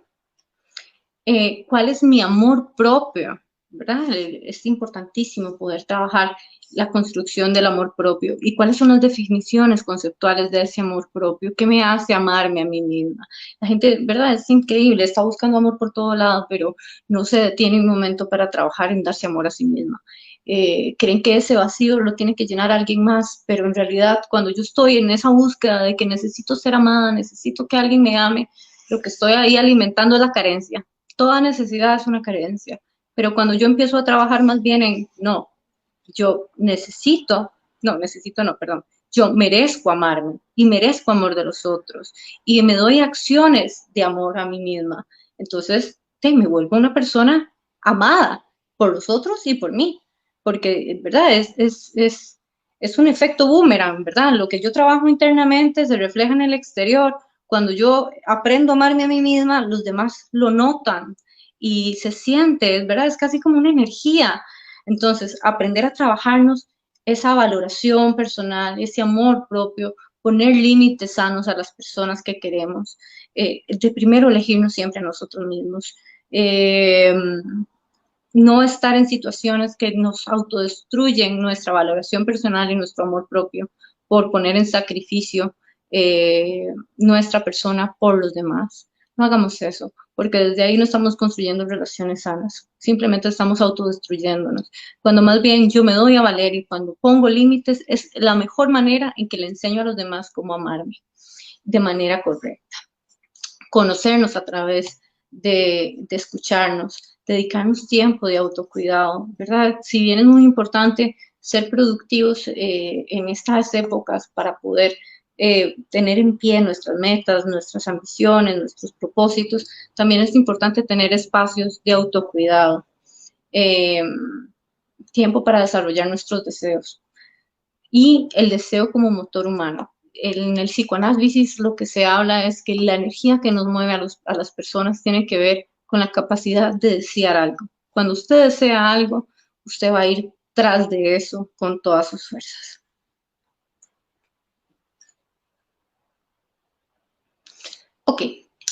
¿Cuál es mi amor propio? ¿Verdad? Es importantísimo poder trabajar la construcción del amor propio. ¿Y cuáles son las definiciones conceptuales de ese amor propio? ¿Qué me hace amarme a mí misma? La gente, ¿verdad? Es increíble, está buscando amor por todo lado, pero no se detiene un momento para trabajar en darse amor a sí misma. Creen que ese vacío lo tiene que llenar alguien más, pero en realidad cuando yo estoy en esa búsqueda de que necesito ser amada, necesito que alguien me ame, lo que estoy ahí alimentando es la carencia. Toda necesidad es una carencia, pero cuando yo empiezo a trabajar más bien en, no, yo perdón, yo merezco amarme y merezco amor de los otros y me doy acciones de amor a mí misma. Entonces, me vuelvo una persona amada por los otros y por mí, porque, ¿verdad? Es un efecto boomerang, ¿verdad? Lo que yo trabajo internamente se refleja en el exterior. Cuando yo aprendo a amarme a mí misma, los demás lo notan y se siente, ¿verdad? Es casi como una energía. Entonces, aprender a trabajarnos esa valoración personal, ese amor propio, poner límites sanos a las personas que queremos, de primero elegirnos siempre a nosotros mismos, no estar en situaciones que nos autodestruyen nuestra valoración personal y nuestro amor propio por poner en sacrificio nuestra persona por los demás. No hagamos eso, porque desde ahí no estamos construyendo relaciones sanas, simplemente estamos autodestruyéndonos. Cuando más bien yo me doy a valer y cuando pongo límites, es la mejor manera en que le enseño a los demás cómo amarme de manera correcta. Conocernos a través de escucharnos, dedicarnos tiempo de autocuidado, ¿verdad? Si bien es muy importante ser productivos en estas épocas para poder tener en pie nuestras metas, nuestras ambiciones, nuestros propósitos, también es importante tener espacios de autocuidado, tiempo para desarrollar nuestros deseos y el deseo como motor humano. En el psicoanálisis lo que se habla es que la energía que nos mueve a las personas tiene que ver con la capacidad de desear algo. Cuando usted desea algo, usted va a ir tras de eso con todas sus fuerzas. Ok,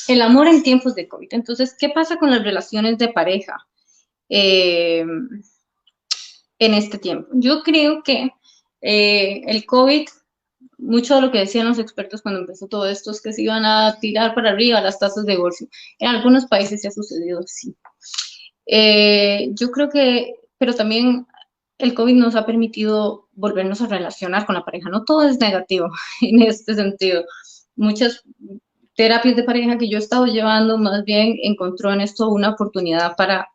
el amor en tiempos de COVID. Entonces, ¿qué pasa con las relaciones de pareja en este tiempo? Yo creo que el COVID, mucho de lo que decían los expertos cuando empezó todo esto es que se iban a tirar para arriba las tasas de divorcio. En algunos países se ha sucedido, sí. Yo creo que, pero también el COVID nos ha permitido volvernos a relacionar con la pareja. No todo es negativo en este sentido. Muchas terapias de pareja que yo he estado llevando, más bien encontró en esto una oportunidad para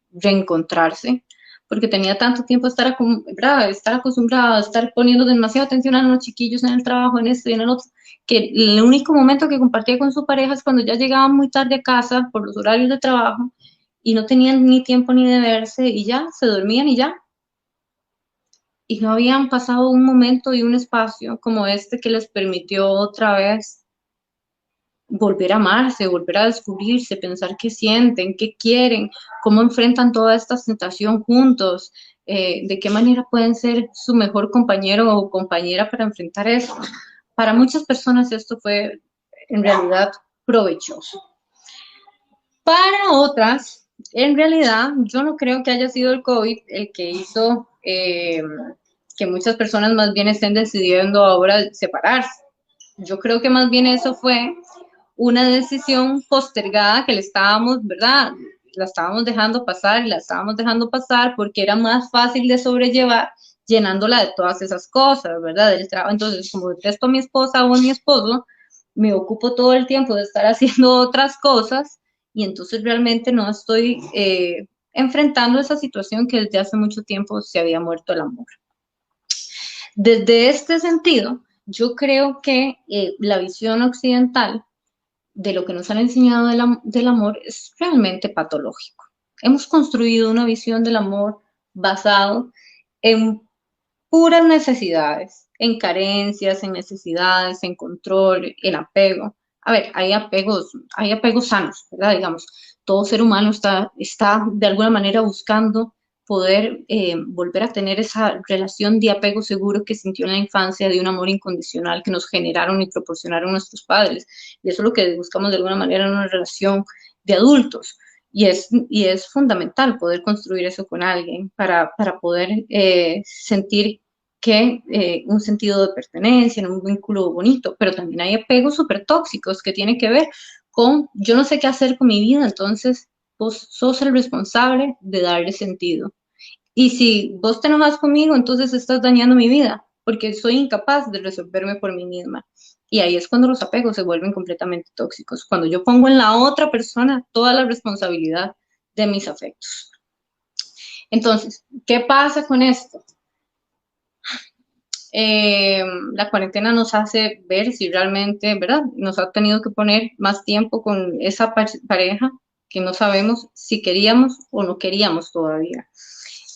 reencontrarse, porque tenía tanto tiempo estar acostumbrada a estar poniendo demasiada atención a los chiquillos en el trabajo, en esto y en el otro, que el único momento que compartía con su pareja es cuando ya llegaban muy tarde a casa por los horarios de trabajo y no tenían ni tiempo ni de verse y ya, se dormían y ya. Y no habían pasado un momento y un espacio como este que les permitió otra vez volver a amarse, volver a descubrirse, pensar qué sienten, qué quieren, cómo enfrentan toda esta sensación juntos, de qué manera pueden ser su mejor compañero o compañera para enfrentar eso. Para muchas personas esto fue en realidad provechoso. Para otras, en realidad, yo no creo que haya sido el COVID el que hizo que muchas personas más bien estén decidiendo ahora separarse. Yo creo que más bien eso fue una decisión postergada que le estábamos, ¿verdad? La estábamos dejando pasar y la estábamos dejando pasar porque era más fácil de sobrellevar llenándola de todas esas cosas, ¿verdad? Del trabajo. Entonces, como detesto a mi esposa o a mi esposo, me ocupo todo el tiempo de estar haciendo otras cosas y entonces realmente no estoy enfrentando esa situación que desde hace mucho tiempo se había muerto el amor. Desde este sentido, yo creo que la visión occidental de lo que nos han enseñado del amor es realmente patológico. Hemos construido una visión del amor basado en puras necesidades, en carencias, en necesidades, en control, en apego. A ver, hay apegos sanos, ¿verdad? Digamos, todo ser humano está de alguna manera buscando poder volver a tener esa relación de apego seguro que sintió en la infancia, de un amor incondicional que nos generaron y proporcionaron nuestros padres. Y eso es lo que buscamos de alguna manera en una relación de adultos. Y es fundamental poder construir eso con alguien para poder sentir que un sentido de pertenencia, en un vínculo bonito, pero también hay apegos súper tóxicos que tienen que ver con yo no sé qué hacer con mi vida, entonces vos sos el responsable de darle sentido. Y si vos te enojas conmigo, entonces estás dañando mi vida, porque soy incapaz de resolverme por mí misma. Y ahí es cuando los apegos se vuelven completamente tóxicos, cuando yo pongo en la otra persona toda la responsabilidad de mis afectos. Entonces, ¿qué pasa con esto? La cuarentena nos hace ver si realmente, ¿verdad? Nos ha tenido que poner más tiempo con esa pareja que no sabemos si queríamos o no queríamos todavía.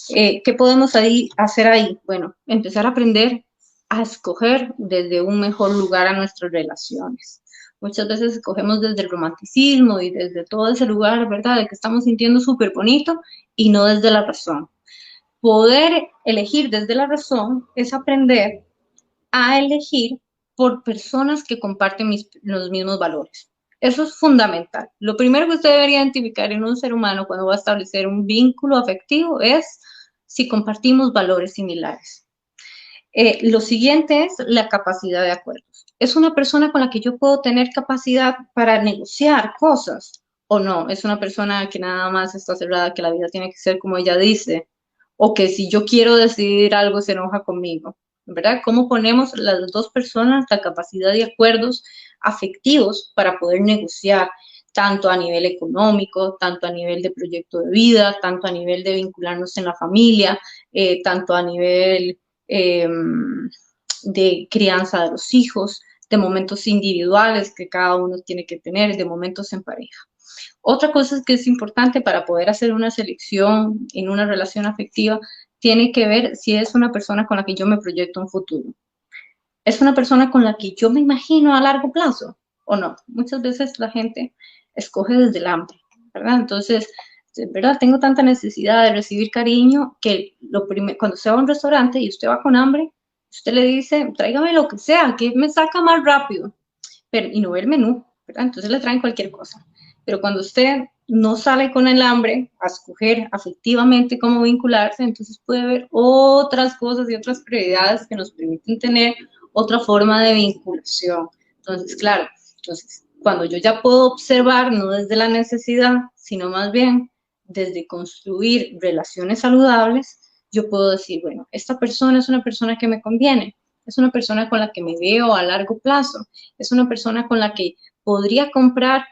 ¿Qué podemos hacer ahí? Bueno, empezar a aprender a escoger desde un mejor lugar a nuestras relaciones. Muchas veces escogemos desde el romanticismo y desde todo ese lugar, ¿verdad? De que estamos sintiendo súper bonito y no desde la razón. Poder elegir desde la razón es aprender a elegir por personas que comparten los mismos valores. Eso es fundamental. Lo primero que usted debería identificar en un ser humano cuando va a establecer un vínculo afectivo es si compartimos valores similares. Lo siguiente es la capacidad de acuerdos. ¿Es una persona con la que yo puedo tener capacidad para negociar cosas o no? ¿Es una persona que nada más está cerrada, que la vida tiene que ser como ella dice? O que si yo quiero decidir algo se enoja conmigo, ¿verdad? ¿Cómo ponemos las dos personas la capacidad de acuerdos afectivos para poder negociar, tanto a nivel económico, tanto a nivel de proyecto de vida, tanto a nivel de vincularnos en la familia, tanto a nivel de crianza de los hijos, de momentos individuales que cada uno tiene que tener, de momentos en pareja? Otra cosa que es importante para poder hacer una selección en una relación afectiva tiene que ver si es una persona con la que yo me proyecto un futuro. ¿Es una persona con la que yo me imagino a largo plazo o no? Muchas veces la gente escoge desde el hambre, ¿verdad? Entonces, ¿verdad? Tengo tanta necesidad de recibir cariño que cuando se va a un restaurante y usted va con hambre, usted le dice, tráigame lo que sea, que me saca más rápido, y no ve el menú, ¿verdad? Entonces le traen cualquier cosa. Pero cuando usted no sale con el hambre a escoger afectivamente cómo vincularse, entonces puede haber otras cosas y otras prioridades que nos permiten tener otra forma de vinculación. Entonces, claro, cuando yo ya puedo observar, no desde la necesidad, sino más bien desde construir relaciones saludables, yo puedo decir, bueno, esta persona es una persona que me conviene, es una persona con la que me veo a largo plazo, es una persona con la que podría comprar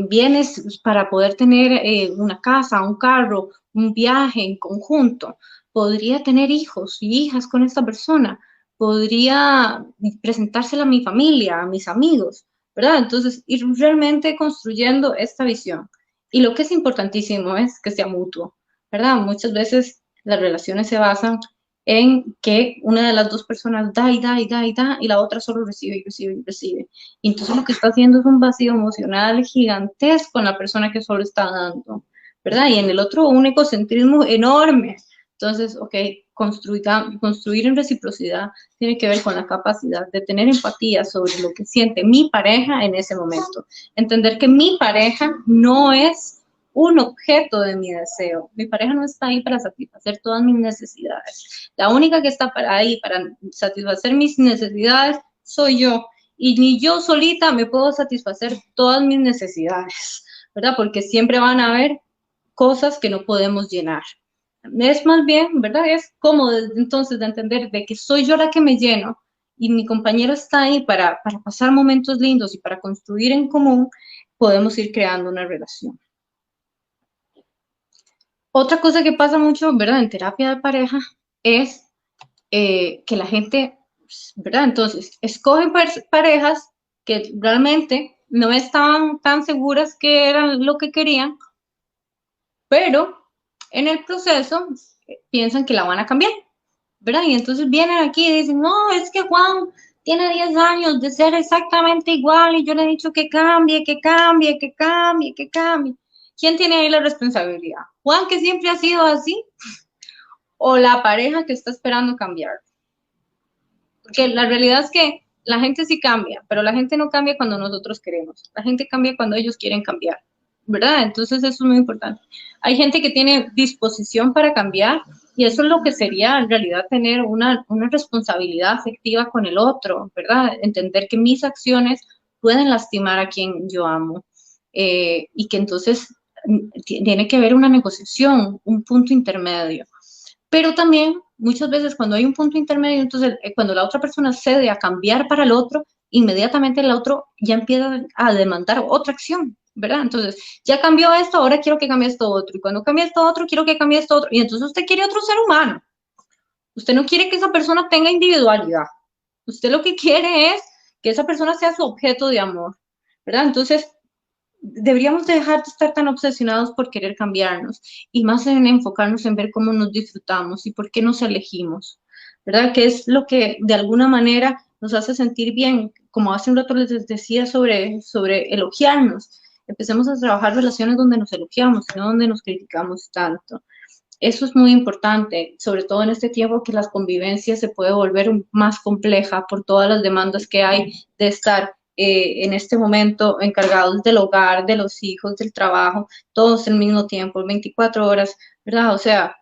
bienes para poder tener una casa, un carro, un viaje en conjunto. Podría tener hijos y hijas con esta persona. Podría presentársela a mi familia, a mis amigos, ¿verdad? Entonces, ir realmente construyendo esta visión. Y lo que es importantísimo es que sea mutuo, ¿verdad? Muchas veces las relaciones se basan en que una de las dos personas da y da y da y da y la otra solo recibe y recibe y recibe. Y entonces lo que está haciendo es un vacío emocional gigantesco en la persona que solo está dando, ¿verdad? Y en el otro un egocentrismo enorme. Entonces, ok, construir en reciprocidad tiene que ver con la capacidad de tener empatía sobre lo que siente mi pareja en ese momento. Entender que mi pareja no es un objeto de mi deseo. Mi pareja no está ahí para satisfacer todas mis necesidades. La única que está ahí para satisfacer mis necesidades soy yo. Y ni yo solita me puedo satisfacer todas mis necesidades, ¿verdad? Porque siempre van a haber cosas que no podemos llenar. Es más bien, ¿verdad? Es cómodo entonces de entender de que soy yo la que me lleno y mi compañero está ahí para pasar momentos lindos y para construir en común, podemos ir creando una relación. Otra cosa que pasa mucho, ¿verdad? En terapia de pareja es que la gente ¿verdad? Entonces, escogen parejas que realmente no estaban tan seguras que eran lo que querían, pero en el proceso piensan que la van a cambiar, ¿verdad? Y entonces vienen aquí y dicen, no, es que Juan tiene 10 años de ser exactamente igual y yo le he dicho que cambie, que cambie, que cambie, que cambie. ¿Quién tiene ahí la responsabilidad? ¿Juan, que siempre ha sido así? ¿O la pareja que está esperando cambiar? Porque la realidad es que la gente sí cambia, pero la gente no cambia cuando nosotros queremos. La gente cambia cuando ellos quieren cambiar, ¿verdad? Entonces eso es muy importante. Hay gente que tiene disposición para cambiar y eso es lo que sería en realidad tener una responsabilidad afectiva con el otro, ¿verdad? Entender que mis acciones pueden lastimar a quien yo amo y que entonces tiene que haber una negociación, un punto intermedio. Pero también muchas veces cuando hay un punto intermedio, entonces cuando la otra persona cede a cambiar para el otro, inmediatamente el otro ya empieza a demandar otra acción, ¿verdad? Entonces, ya cambió esto, ahora quiero que cambie esto otro, y cuando cambie esto otro, quiero que cambie esto otro, y entonces usted quiere otro ser humano. Usted no quiere que esa persona tenga individualidad. Usted lo que quiere es que esa persona sea su objeto de amor, ¿verdad? Entonces, deberíamos dejar de estar tan obsesionados por querer cambiarnos y más en enfocarnos en ver cómo nos disfrutamos y por qué nos elegimos, ¿verdad? Que es lo que de alguna manera nos hace sentir bien, como hace un rato les decía sobre elogiarnos. Empecemos a trabajar relaciones donde nos elogiamos, no donde nos criticamos tanto. Eso es muy importante, sobre todo en este tiempo que la convivencia se puede volver más compleja por todas las demandas que hay de estar en este momento encargados del hogar, de los hijos, del trabajo, todos al mismo tiempo, 24 horas, ¿verdad? O sea,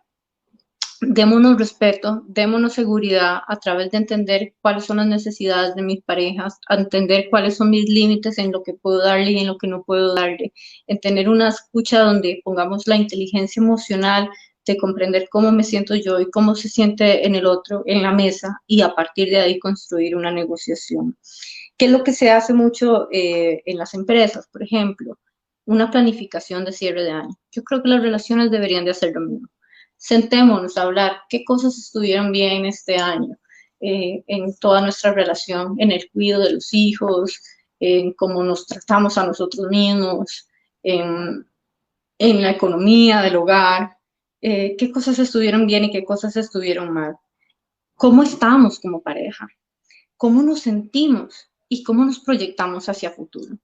démonos respeto, démonos seguridad a través de entender cuáles son las necesidades de mis parejas, a entender cuáles son mis límites en lo que puedo darle y en lo que no puedo darle, en tener una escucha donde pongamos la inteligencia emocional de comprender cómo me siento yo y cómo se siente en el otro en la mesa y a partir de ahí construir una negociación. ¿Qué es lo que se hace mucho en las empresas? Por ejemplo, una planificación de cierre de año. Yo creo que las relaciones deberían de hacer lo mismo. Sentémonos a hablar qué cosas estuvieron bien este año en toda nuestra relación, en el cuidado de los hijos, en cómo nos tratamos a nosotros mismos, en la economía del hogar, qué cosas estuvieron bien y qué cosas estuvieron mal. ¿Cómo estamos como pareja? ¿Cómo nos sentimos? Y cómo nos proyectamos hacia futuro,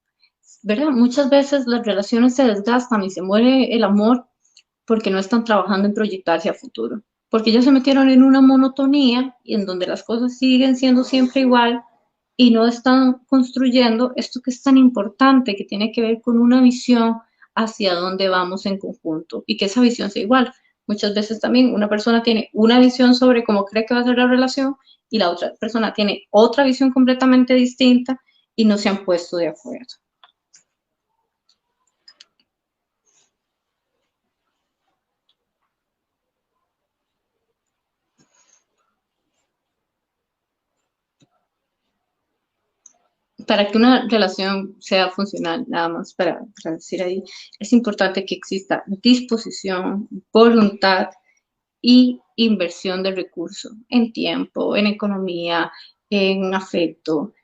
¿verdad? Muchas veces las relaciones se desgastan y se muere el amor porque no están trabajando en proyectarse a futuro, porque ya se metieron en una monotonía y en donde las cosas siguen siendo siempre igual y no están construyendo esto que es tan importante, que tiene que ver con una visión hacia dónde vamos en conjunto y que esa visión sea igual. Muchas veces también una persona tiene una visión sobre cómo cree que va a ser la relación y la otra persona tiene otra visión completamente distinta y no se han puesto de acuerdo. Para que una relación sea funcional, nada más para decir ahí, es importante que exista disposición, voluntad y inversión de recursos en tiempo, en economía, en afecto.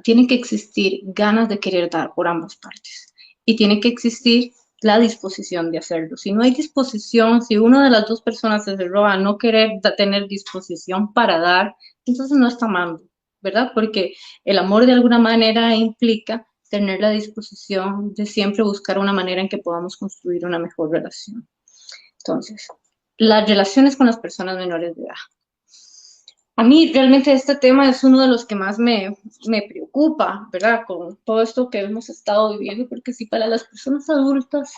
Tiene que existir ganas de querer dar por ambas partes y tiene que existir la disposición de hacerlo. Si no hay disposición, si una de las dos personas se cerró a no querer tener disposición para dar, entonces no está amando, ¿verdad? Porque el amor de alguna manera implica tener la disposición de siempre buscar una manera en que podamos construir una mejor relación. Entonces, las relaciones con las personas menores de edad. A mí realmente este tema es uno de los que más me preocupa, ¿verdad? Con todo esto que hemos estado viviendo, porque si para las personas adultas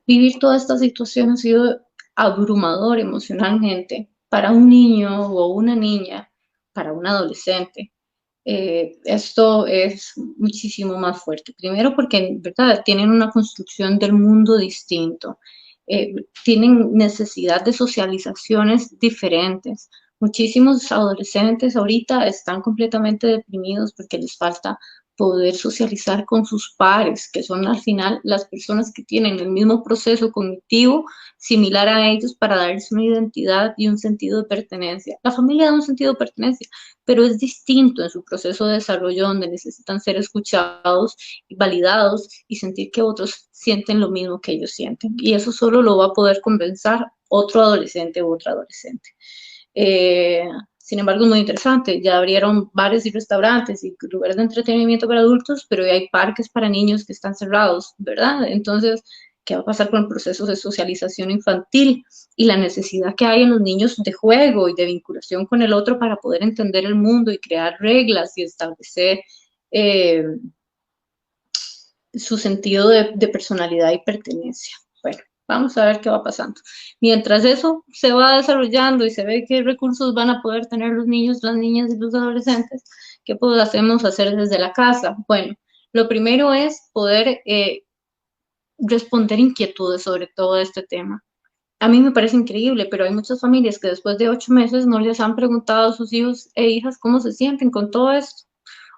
vivir toda esta situación ha sido abrumador emocionalmente, para un niño o una niña, para un adolescente, esto es muchísimo más fuerte. Primero porque, ¿verdad? Tienen una construcción del mundo distinto, tienen necesidad de socializaciones diferentes. Muchísimos adolescentes ahorita están completamente deprimidos porque les falta poder socializar con sus pares, que son al final las personas que tienen el mismo proceso cognitivo similar a ellos para darles una identidad y un sentido de pertenencia. La familia da un sentido de pertenencia, pero es distinto en su proceso de desarrollo, donde necesitan ser escuchados y validados y sentir que otros sienten lo mismo que ellos sienten. Y eso solo lo va a poder compensar otro adolescente u otra adolescente. Sin embargo, es muy interesante. Ya abrieron bares y restaurantes y lugares de entretenimiento para adultos, pero hay parques para niños que están cerrados, ¿verdad? Entonces, ¿qué va a pasar con el proceso de socialización infantil y la necesidad que hay en los niños de juego y de vinculación con el otro para poder entender el mundo y crear reglas y establecer su sentido de personalidad y pertenencia? Bueno, vamos a ver qué va pasando. Mientras eso se va desarrollando y se ve qué recursos van a poder tener los niños, las niñas y los adolescentes, ¿qué podemos hacer desde la casa? Bueno, lo primero es poder responder inquietudes sobre todo este tema. A mí me parece increíble, pero hay muchas familias que después de 8 meses no les han preguntado a sus hijos e hijas cómo se sienten con todo esto,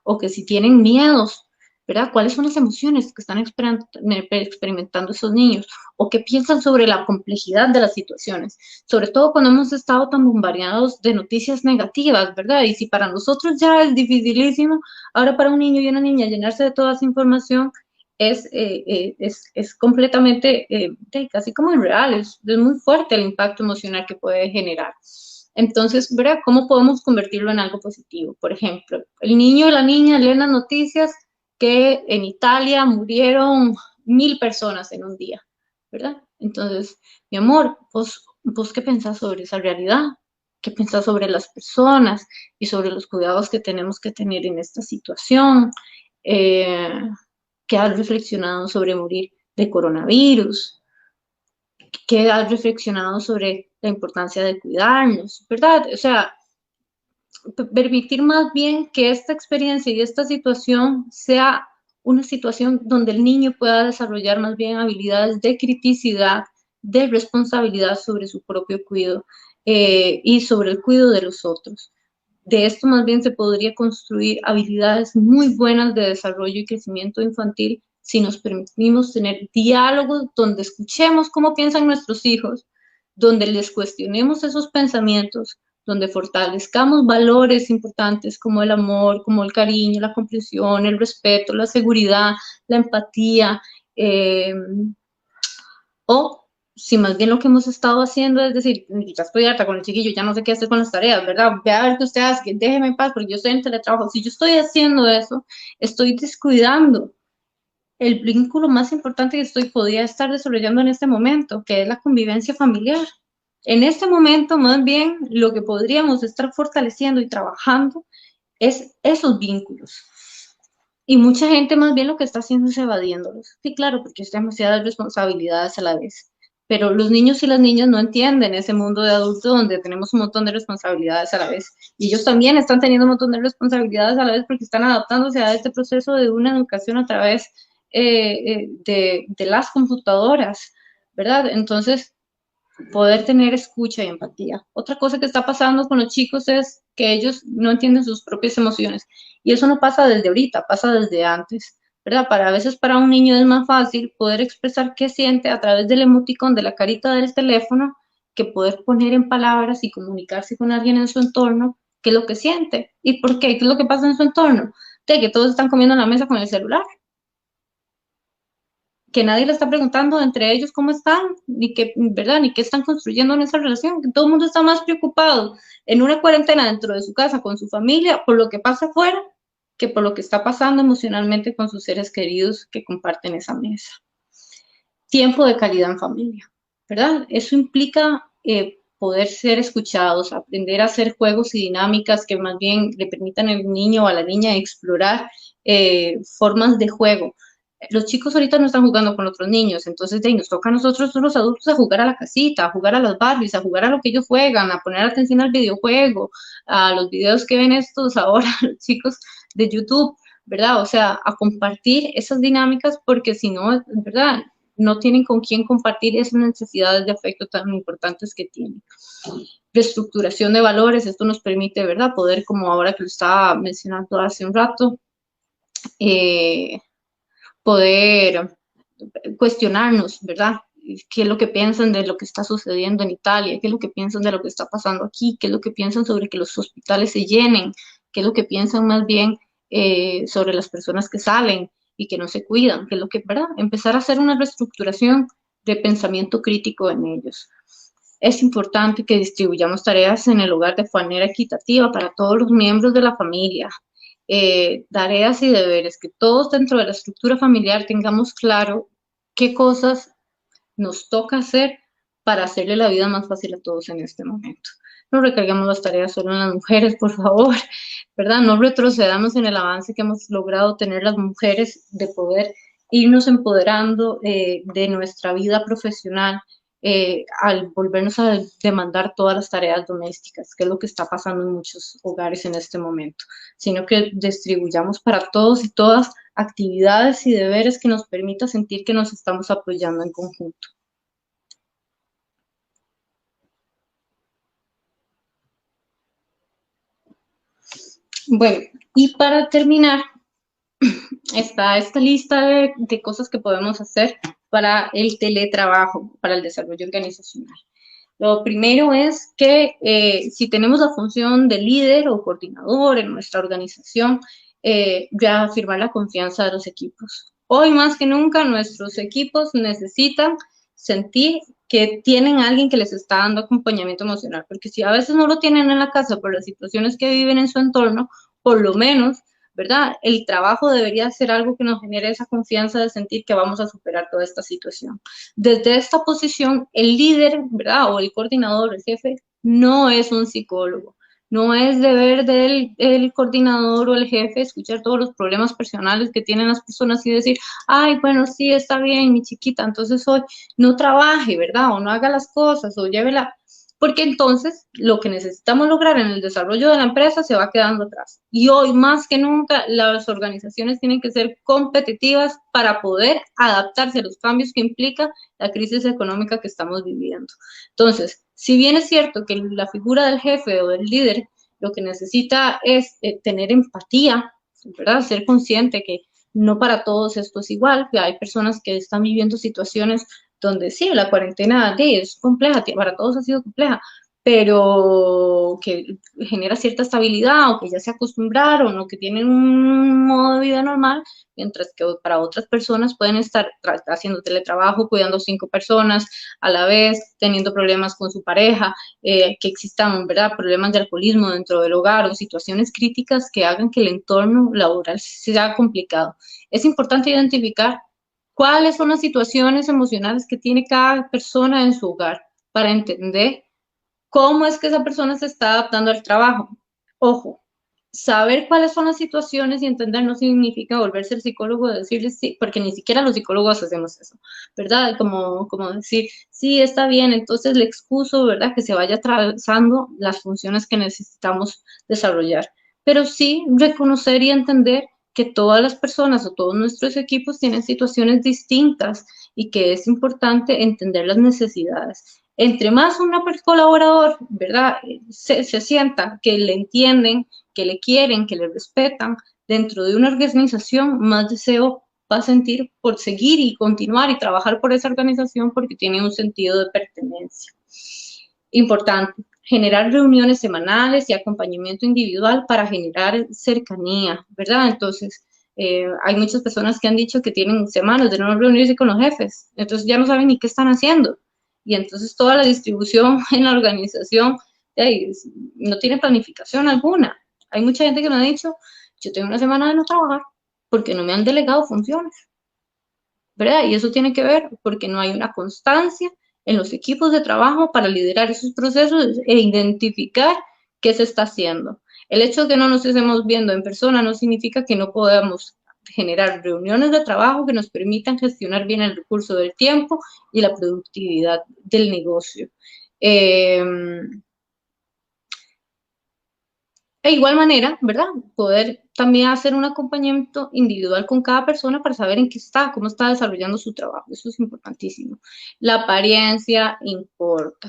o que si tienen miedos, ¿verdad? ¿Cuáles son las emociones que están experimentando esos niños? ¿O qué piensan sobre la complejidad de las situaciones? Sobre todo cuando hemos estado tan bombardeados de noticias negativas, ¿verdad? Y si para nosotros ya es dificilísimo, ahora para un niño y una niña llenarse de toda esa información es completamente, casi como irreal, es muy fuerte el impacto emocional que puede generar. Entonces, ¿verdad? ¿Cómo podemos convertirlo en algo positivo? Por ejemplo, el niño y la niña leen las noticias que en Italia murieron 1000 personas en un día, ¿verdad? Entonces, mi amor, ¿vos qué pensás sobre esa realidad? ¿Qué pensás sobre las personas y sobre los cuidados que tenemos que tener en esta situación? ¿Qué has reflexionado sobre morir de coronavirus? ¿Qué has reflexionado sobre la importancia de cuidarnos? ¿Verdad? O sea, permitir más bien que esta experiencia y esta situación sea una situación donde el niño pueda desarrollar más bien habilidades de criticidad, de responsabilidad sobre su propio cuidado y sobre el cuidado de los otros. De esto más bien se podría construir habilidades muy buenas de desarrollo y crecimiento infantil si nos permitimos tener diálogos donde escuchemos cómo piensan nuestros hijos, donde les cuestionemos esos pensamientos, donde fortalezcamos valores importantes como el amor, como el cariño, la comprensión, el respeto, la seguridad, la empatía, o si más bien lo que hemos estado haciendo es decir, ya estoy harta con el chiquillo, ya no sé qué hacer con las tareas, ¿verdad? Ve a ver qué usted hace, déjeme en paz porque yo estoy en teletrabajo. Si yo estoy haciendo eso, estoy descuidando el vínculo más importante que podría estar desarrollando en este momento, que es la convivencia familiar. En este momento, más bien, lo que podríamos estar fortaleciendo y trabajando es esos vínculos. Y mucha gente más bien lo que está haciendo es evadiéndolos. Sí, claro, porque es demasiadas responsabilidades a la vez. Pero los niños y las niñas no entienden ese mundo de adultos donde tenemos un montón de responsabilidades a la vez. Y ellos también están teniendo un montón de responsabilidades a la vez porque están adaptándose a este proceso de una educación a través de las computadoras, ¿verdad? Entonces, poder tener escucha y empatía. Otra cosa que está pasando con los chicos es que ellos no entienden sus propias emociones. Y eso no pasa desde ahorita, pasa desde antes, ¿verdad? A veces para un niño es más fácil poder expresar qué siente a través del emoticón de la carita del teléfono que poder poner en palabras y comunicarse con alguien en su entorno qué es lo que siente y por qué, qué es lo que pasa en su entorno. De que todos están comiendo en la mesa con el celular, que nadie le está preguntando entre ellos cómo están, ni qué, ¿verdad? Ni qué están construyendo en esa relación, que todo el mundo está más preocupado en una cuarentena dentro de su casa con su familia por lo que pasa afuera que por lo que está pasando emocionalmente con sus seres queridos que comparten esa mesa. Tiempo de calidad en familia, ¿verdad? Eso implica poder ser escuchados, aprender a hacer juegos y dinámicas que más bien le permitan al niño o a la niña explorar formas de juego. Los chicos ahorita no están jugando con otros niños, entonces nos toca a nosotros los adultos a jugar a la casita, a jugar a las Barbies, a jugar a lo que ellos juegan, a poner atención al videojuego, a los videos que ven estos ahora los chicos de YouTube, ¿verdad? O sea, a compartir esas dinámicas porque si no, ¿verdad? No tienen con quién compartir esas necesidades de afecto tan importantes que tienen. Reestructuración de valores, esto nos permite, ¿verdad? Poder, como ahora que lo estaba mencionando hace un rato, poder cuestionarnos, ¿verdad? ¿Qué es lo que piensan de lo que está sucediendo en Italia? ¿Qué es lo que piensan de lo que está pasando aquí? ¿Qué es lo que piensan sobre que los hospitales se llenen? ¿Qué es lo que piensan más bien sobre las personas que salen y que no se cuidan? ¿Qué es lo que, ¿verdad? Empezar a hacer una reestructuración de pensamiento crítico en ellos. Es importante que distribuyamos tareas en el hogar de manera equitativa para todos los miembros de la familia. Tareas y deberes, que todos dentro de la estructura familiar tengamos claro qué cosas nos toca hacer para hacerle la vida más fácil a todos en este momento. No recarguemos las tareas solo en las mujeres, por favor, ¿verdad? No retrocedamos en el avance que hemos logrado tener las mujeres de poder irnos empoderando de nuestra vida profesional al volvernos a demandar todas las tareas domésticas, que es lo que está pasando en muchos hogares en este momento, sino que distribuyamos para todos y todas actividades y deberes que nos permita sentir que nos estamos apoyando en conjunto. Bueno, y para terminar, está esta lista de cosas que podemos hacer para el teletrabajo, para el desarrollo organizacional. Lo primero es que si tenemos la función de líder o coordinador en nuestra organización, reafirmar la confianza de los equipos. Hoy más que nunca nuestros equipos necesitan sentir que tienen a alguien que les está dando acompañamiento emocional, porque si a veces no lo tienen en la casa por las situaciones que viven en su entorno, por lo menos, ¿verdad? El trabajo debería ser algo que nos genere esa confianza de sentir que vamos a superar toda esta situación. Desde esta posición, el líder, ¿verdad? O el coordinador, el jefe, no es un psicólogo. No es deber del coordinador o el jefe escuchar todos los problemas personales que tienen las personas y decir, ay, bueno, sí, está bien, mi chiquita, entonces hoy no trabaje, ¿verdad? O no haga las cosas, o llévela, porque entonces lo que necesitamos lograr en el desarrollo de la empresa se va quedando atrás. Y hoy más que nunca las organizaciones tienen que ser competitivas para poder adaptarse a los cambios que implica la crisis económica que estamos viviendo. Entonces, si bien es cierto que la figura del jefe o del líder lo que necesita es tener empatía, ¿verdad? Ser consciente que no para todos esto es igual, que hay personas que están viviendo situaciones donde sí, la cuarentena es compleja, para todos ha sido compleja, pero que genera cierta estabilidad o que ya se acostumbraron o que tienen un modo de vida normal, mientras que para otras personas pueden estar haciendo teletrabajo, cuidando 5 personas a la vez, teniendo problemas con su pareja, que existan, ¿verdad?, problemas de alcoholismo dentro del hogar o situaciones críticas que hagan que el entorno laboral sea complicado. Es importante identificar cuáles son las situaciones emocionales que tiene cada persona en su hogar para entender cómo es que esa persona se está adaptando al trabajo. Ojo, saber cuáles son las situaciones y entender no significa volverse el psicólogo y decirle sí, porque ni siquiera los psicólogos hacemos eso, ¿verdad? Como decir, sí, está bien, entonces le excuso, ¿verdad? Que se vaya atravesando las funciones que necesitamos desarrollar. Pero sí reconocer y entender que todas las personas o todos nuestros equipos tienen situaciones distintas y que es importante entender las necesidades. Entre más un colaborador, ¿verdad?, se sienta que le entienden, que le quieren, que le respetan dentro de una organización, más deseo va a sentir por seguir y continuar y trabajar por esa organización porque tiene un sentido de pertenencia. Importante, generar reuniones semanales y acompañamiento individual para generar cercanía, ¿verdad? Entonces, hay muchas personas que han dicho que tienen semanas de no reunirse con los jefes, entonces ya no saben ni qué están haciendo. Y entonces toda la distribución en la organización no tiene planificación alguna. Hay mucha gente que me ha dicho, yo tengo una semana de no trabajar porque no me han delegado funciones, ¿verdad? Y eso tiene que ver porque no hay una constancia en los equipos de trabajo para liderar esos procesos e identificar qué se está haciendo. El hecho de que no nos estemos viendo en persona no significa que no podamos generar reuniones de trabajo que nos permitan gestionar bien el recurso del tiempo y la productividad del negocio. De igual manera, ¿verdad? Poder también hacer un acompañamiento individual con cada persona para saber en qué está, cómo está desarrollando su trabajo. Eso es importantísimo. La apariencia importa.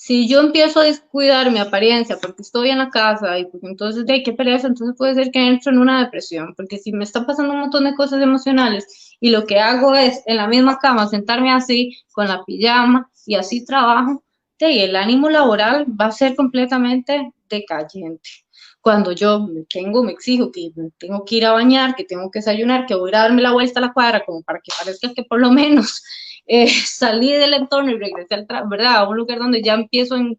Si yo empiezo a descuidar mi apariencia porque estoy en la casa y porque entonces de qué pereza, entonces puede ser que entro en una depresión, porque si me están pasando un montón de cosas emocionales y lo que hago es en la misma cama sentarme así con la pijama y así trabajo, y el ánimo laboral va a ser completamente decayente. Cuando yo me exijo que me tengo que ir a bañar, que tengo que desayunar, que voy a ir a darme la vuelta a la cuadra, como para que parezca que por lo menos salí del entorno y regresé ¿verdad? A un lugar donde ya empiezo en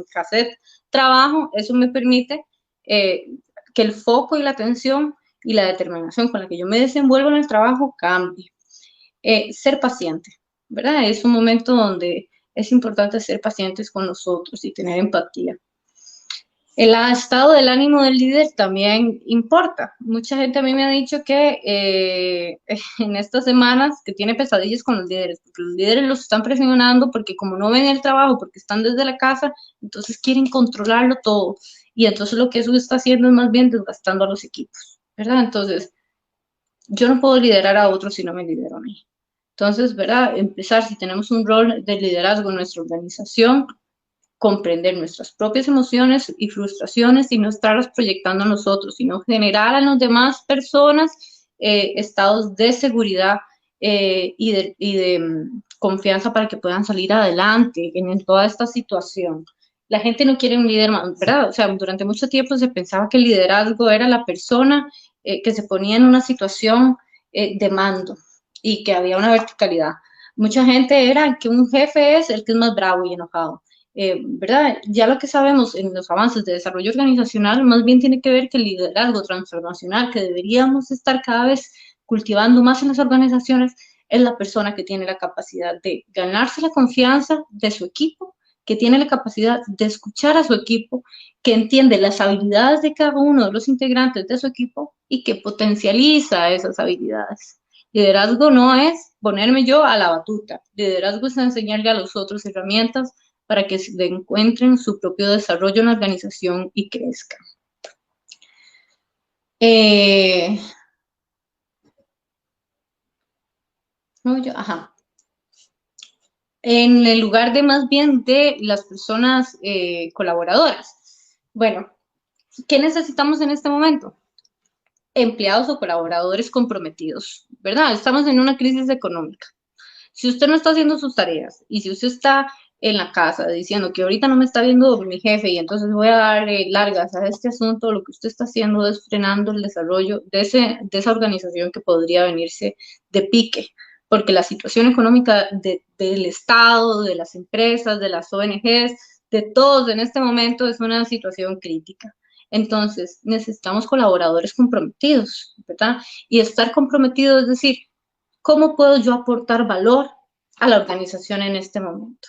cassette trabajo, eso me permite que el foco y la atención y la determinación con la que yo me desenvuelvo en el trabajo cambie. Ser paciente, ¿verdad? Es un momento donde es importante ser pacientes con nosotros y tener empatía. El estado del ánimo del líder también importa. Mucha gente a mí me ha dicho que en estas semanas que tiene pesadillas con los líderes, porque los líderes los están presionando porque como no ven el trabajo, porque están desde la casa, entonces quieren controlarlo todo. Y entonces lo que eso está haciendo es más bien desgastando a los equipos, ¿verdad? Entonces, yo no puedo liderar a otros si no me lidero a mí. Entonces, ¿verdad? Empezar, si tenemos un rol de liderazgo en nuestra organización, comprender nuestras propias emociones y frustraciones y no estarlas proyectando a nosotros, sino generar en las demás personas estados de seguridad y de confianza para que puedan salir adelante en toda esta situación. La gente no quiere un líder más, ¿verdad? O sea, durante mucho tiempo se pensaba que el liderazgo era la persona que se ponía en una situación de mando y que había una verticalidad. Mucha gente era que un jefe es el que es más bravo y enojado. ¿Verdad? Ya lo que sabemos en los avances de desarrollo organizacional más bien tiene que ver que el liderazgo transformacional que deberíamos estar cada vez cultivando más en las organizaciones es la persona que tiene la capacidad de ganarse la confianza de su equipo, que tiene la capacidad de escuchar a su equipo, que entiende las habilidades de cada uno de los integrantes de su equipo y que potencializa esas habilidades. Liderazgo no es ponerme yo a la batuta, liderazgo es enseñarle a los otros herramientas para que encuentren su propio desarrollo en la organización y crezcan. En el lugar de más bien de las personas colaboradoras. Bueno, ¿qué necesitamos en este momento? Empleados o colaboradores comprometidos, ¿verdad? Estamos en una crisis económica. Si usted no está haciendo sus tareas y si usted está en la casa diciendo que ahorita no me está viendo mi jefe y entonces voy a dar largas a este asunto, lo que usted está haciendo es frenando el desarrollo de esa organización que podría venirse de pique, porque la situación económica del Estado, de las empresas, de las ONGs, de todos en este momento es una situación crítica. Entonces, necesitamos colaboradores comprometidos, ¿verdad? Y estar comprometido es decir, ¿cómo puedo yo aportar valor a la organización en este momento?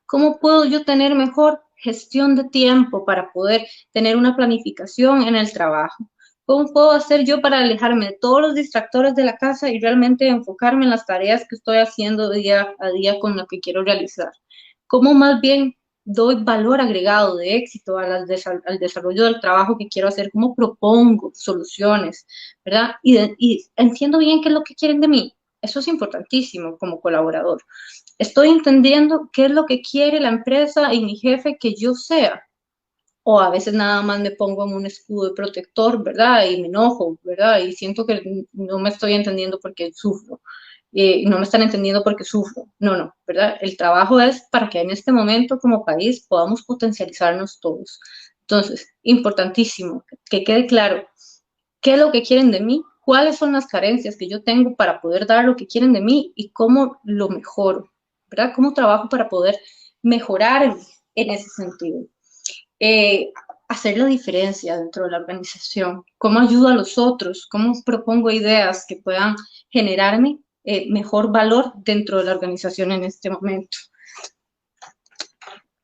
¿Cómo puedo yo tener mejor gestión de tiempo para poder tener una planificación en el trabajo? ¿Cómo puedo hacer yo para alejarme de todos los distractores de la casa y realmente enfocarme en las tareas que estoy haciendo día a día con lo que quiero realizar? ¿Cómo más bien doy valor agregado de éxito al desarrollo del trabajo que quiero hacer? ¿Cómo propongo soluciones? ¿Verdad? Y entiendo bien qué es lo que quieren de mí. Eso es importantísimo como colaborador. Estoy entendiendo qué es lo que quiere la empresa y mi jefe que yo sea. O a veces nada más me pongo en un escudo de protector, ¿verdad? Y me enojo, ¿verdad? Y siento que no me estoy entendiendo porque sufro. No me están entendiendo porque sufro. No, ¿verdad? El trabajo es para que en este momento como país podamos potencializarnos todos. Entonces, importantísimo que quede claro qué es lo que quieren de mí, cuáles son las carencias que yo tengo para poder dar lo que quieren de mí y cómo lo mejoro, ¿verdad? Cómo trabajo para poder mejorar en ese sentido. Hacer la diferencia dentro de la organización, cómo ayudo a los otros, cómo propongo ideas que puedan generarme mejor valor dentro de la organización en este momento.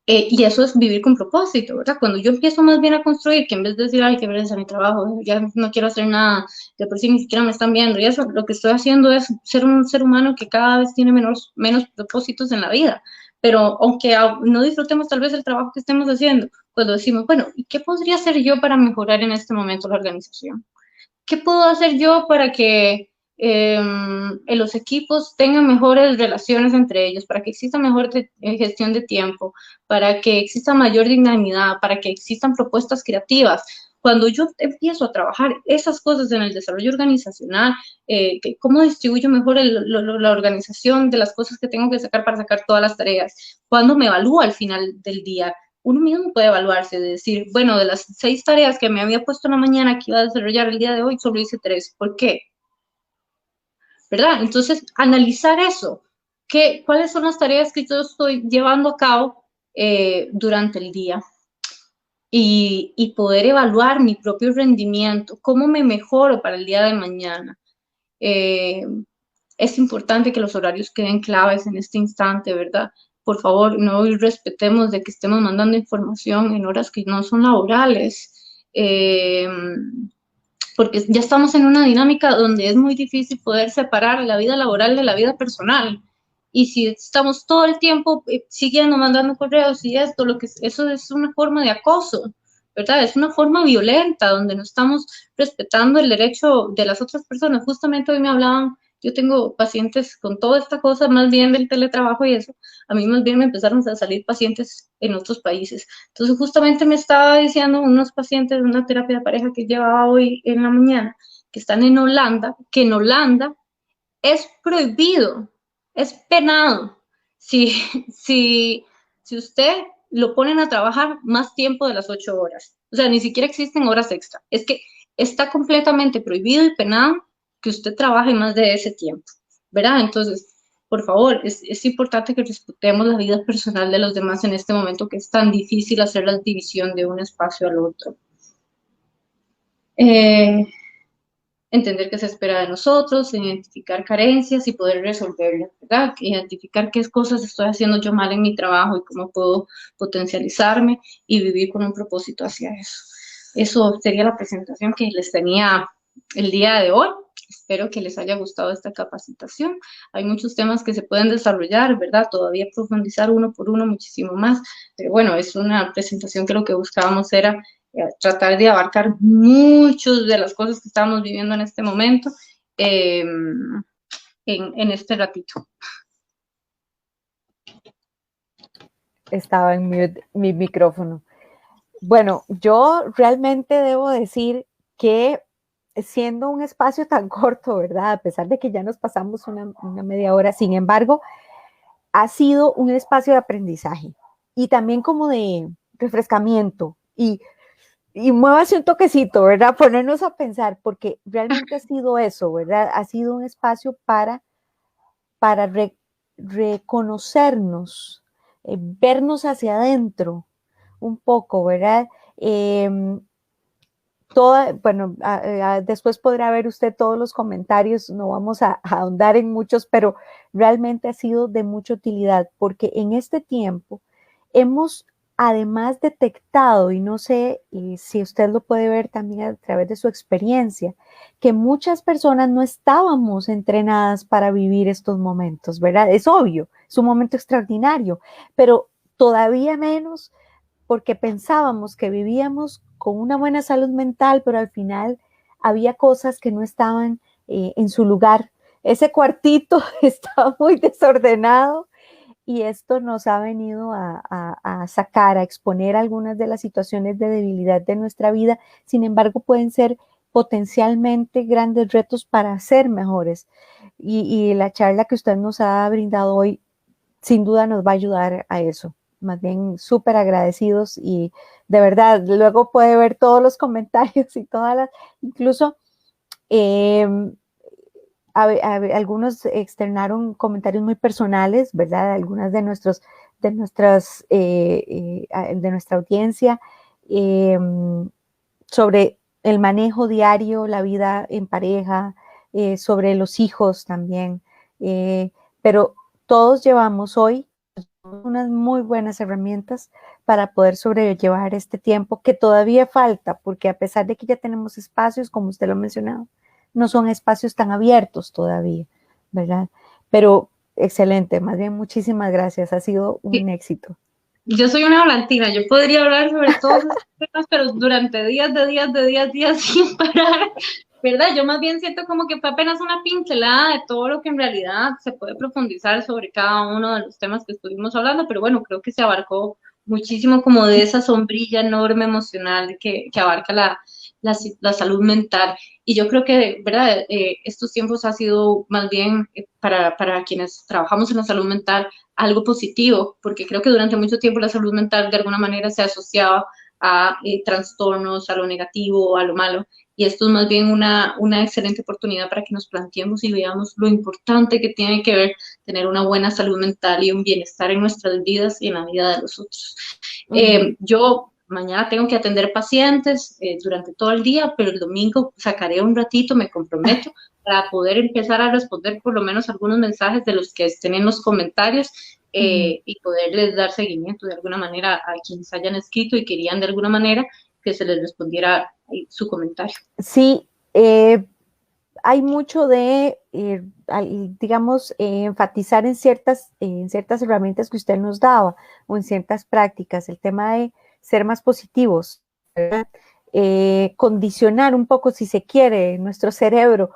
Y eso es vivir con propósito, ¿verdad? Cuando yo empiezo más bien a construir, que en vez de decir, ay, qué vergüenza mi trabajo, ya no quiero hacer nada, de por sí ni siquiera me están viendo, y eso, lo que estoy haciendo es ser un ser humano que cada vez tiene menos propósitos en la vida. Pero aunque no disfrutemos tal vez el trabajo que estemos haciendo, cuando decimos, bueno, ¿y qué podría hacer yo para mejorar en este momento la organización? ¿Qué puedo hacer yo para que en los equipos tengan mejores relaciones entre ellos, para que exista mejor gestión de tiempo, para que exista mayor dignidad, para que existan propuestas creativas. Cuando yo empiezo a trabajar esas cosas en el desarrollo organizacional, cómo distribuyo mejor la organización de las cosas que tengo que sacar para sacar todas las tareas, cuando me evalúo al final del día, uno mismo puede evaluarse, de decir, bueno, de las 6 tareas que me había puesto en la mañana que iba a desarrollar el día de hoy, solo hice 3. ¿Por qué? ¿Verdad? Entonces, analizar eso. ¿Cuáles son las tareas que yo estoy llevando a cabo durante el día? Y poder evaluar mi propio rendimiento, cómo me mejoro para el día de mañana. Es importante que los horarios queden claves en este instante, ¿verdad? Por favor, no respetemos de que estemos mandando información en horas que no son laborales, porque ya estamos en una dinámica donde es muy difícil poder separar la vida laboral de la vida personal. Y si estamos todo el tiempo siguiendo, mandando correos y esto, eso es una forma de acoso, ¿verdad? Es una forma violenta donde no estamos respetando el derecho de las otras personas. Justamente hoy me hablaban, yo tengo pacientes con toda esta cosa, más bien del teletrabajo y eso, a mí más bien me empezaron a salir pacientes en otros países. Entonces justamente me estaba diciendo unos pacientes de una terapia de pareja que llevaba hoy en la mañana, que están en Holanda, que en Holanda es prohibido, es penado si usted lo ponen a trabajar más tiempo de las 8 horas. O sea, ni siquiera existen horas extra. Es que está completamente prohibido y penado que usted trabaje más de ese tiempo, ¿verdad? Entonces, por favor, es importante que respetemos la vida personal de los demás en este momento que es tan difícil hacer la división de un espacio al otro. Entender qué se espera de nosotros, identificar carencias y poder resolverlas, ¿verdad? Identificar qué cosas estoy haciendo yo mal en mi trabajo y cómo puedo potencializarme y vivir con un propósito hacia eso. Eso sería la presentación que les tenía el día de hoy. Espero que les haya gustado esta capacitación. Hay muchos temas que se pueden desarrollar, ¿verdad? Todavía profundizar uno por uno muchísimo más, pero bueno, es una presentación que lo que buscábamos era tratar de abarcar muchas de las cosas que estamos viviendo en este momento en este ratito. Estaba en mute mi micrófono. Bueno, yo realmente debo decir que siendo un espacio tan corto, ¿verdad? A pesar de que ya nos pasamos una media hora, sin embargo, ha sido un espacio de aprendizaje y también como de refrescamiento y muévase un toquecito, ¿verdad? Ponernos a pensar, porque realmente ha sido eso, ¿verdad? Ha sido un espacio para reconocernos, vernos hacia adentro un poco, ¿verdad? Bueno, después podrá ver usted todos los comentarios, no vamos a ahondar en muchos, pero realmente ha sido de mucha utilidad, porque en este tiempo hemos además detectado, y no sé si usted lo puede ver también a través de su experiencia, que muchas personas no estábamos entrenadas para vivir estos momentos, ¿verdad? Es obvio, es un momento extraordinario, pero todavía menos porque pensábamos que vivíamos con una buena salud mental, pero al final había cosas que no estaban en su lugar. Ese cuartito estaba muy desordenado y esto nos ha venido a sacar, a exponer algunas de las situaciones de debilidad de nuestra vida. Sin embargo, pueden ser potencialmente grandes retos para ser mejores. Y la charla que usted nos ha brindado hoy, sin duda nos va a ayudar a eso. Más bien súper agradecidos y de verdad, luego puede ver todos los comentarios y todas las, incluso algunos externaron comentarios muy personales, ¿verdad? Algunas de nuestra audiencia sobre el manejo diario, la vida en pareja, sobre los hijos también, pero todos llevamos hoy unas muy buenas herramientas para poder sobrellevar este tiempo que todavía falta, porque a pesar de que ya tenemos espacios, como usted lo ha mencionado, no son espacios tan abiertos todavía, ¿verdad? Pero excelente, más bien muchísimas gracias, ha sido un éxito. Yo soy una volantina, yo podría hablar sobre todos estos temas, pero durante días sin parar, ¿verdad? Yo más bien siento como que fue apenas una pincelada de todo lo que en realidad se puede profundizar sobre cada uno de los temas que estuvimos hablando, pero bueno, creo que se abarcó muchísimo como de esa sombrilla enorme emocional que abarca la salud mental. Y yo creo que, ¿verdad? Estos tiempos ha sido más bien para quienes trabajamos en la salud mental algo positivo, porque creo que durante mucho tiempo la salud mental de alguna manera se asociaba a trastornos, a lo negativo, a lo malo. Y esto es más bien una excelente oportunidad para que nos planteemos y veamos lo importante que tiene que ver tener una buena salud mental y un bienestar en nuestras vidas y en la vida de los otros. Yo mañana tengo que atender pacientes durante todo el día, pero el domingo sacaré un ratito, me comprometo, para poder empezar a responder por lo menos algunos mensajes de los que estén en los comentarios y poderles dar seguimiento de alguna manera a quienes hayan escrito y querían de alguna manera que se les respondiera su comentario. Sí, hay mucho de, digamos, enfatizar en ciertas herramientas que usted nos daba o en ciertas prácticas, el tema de ser más positivos, ¿verdad? Condicionar un poco, si se quiere, nuestro cerebro,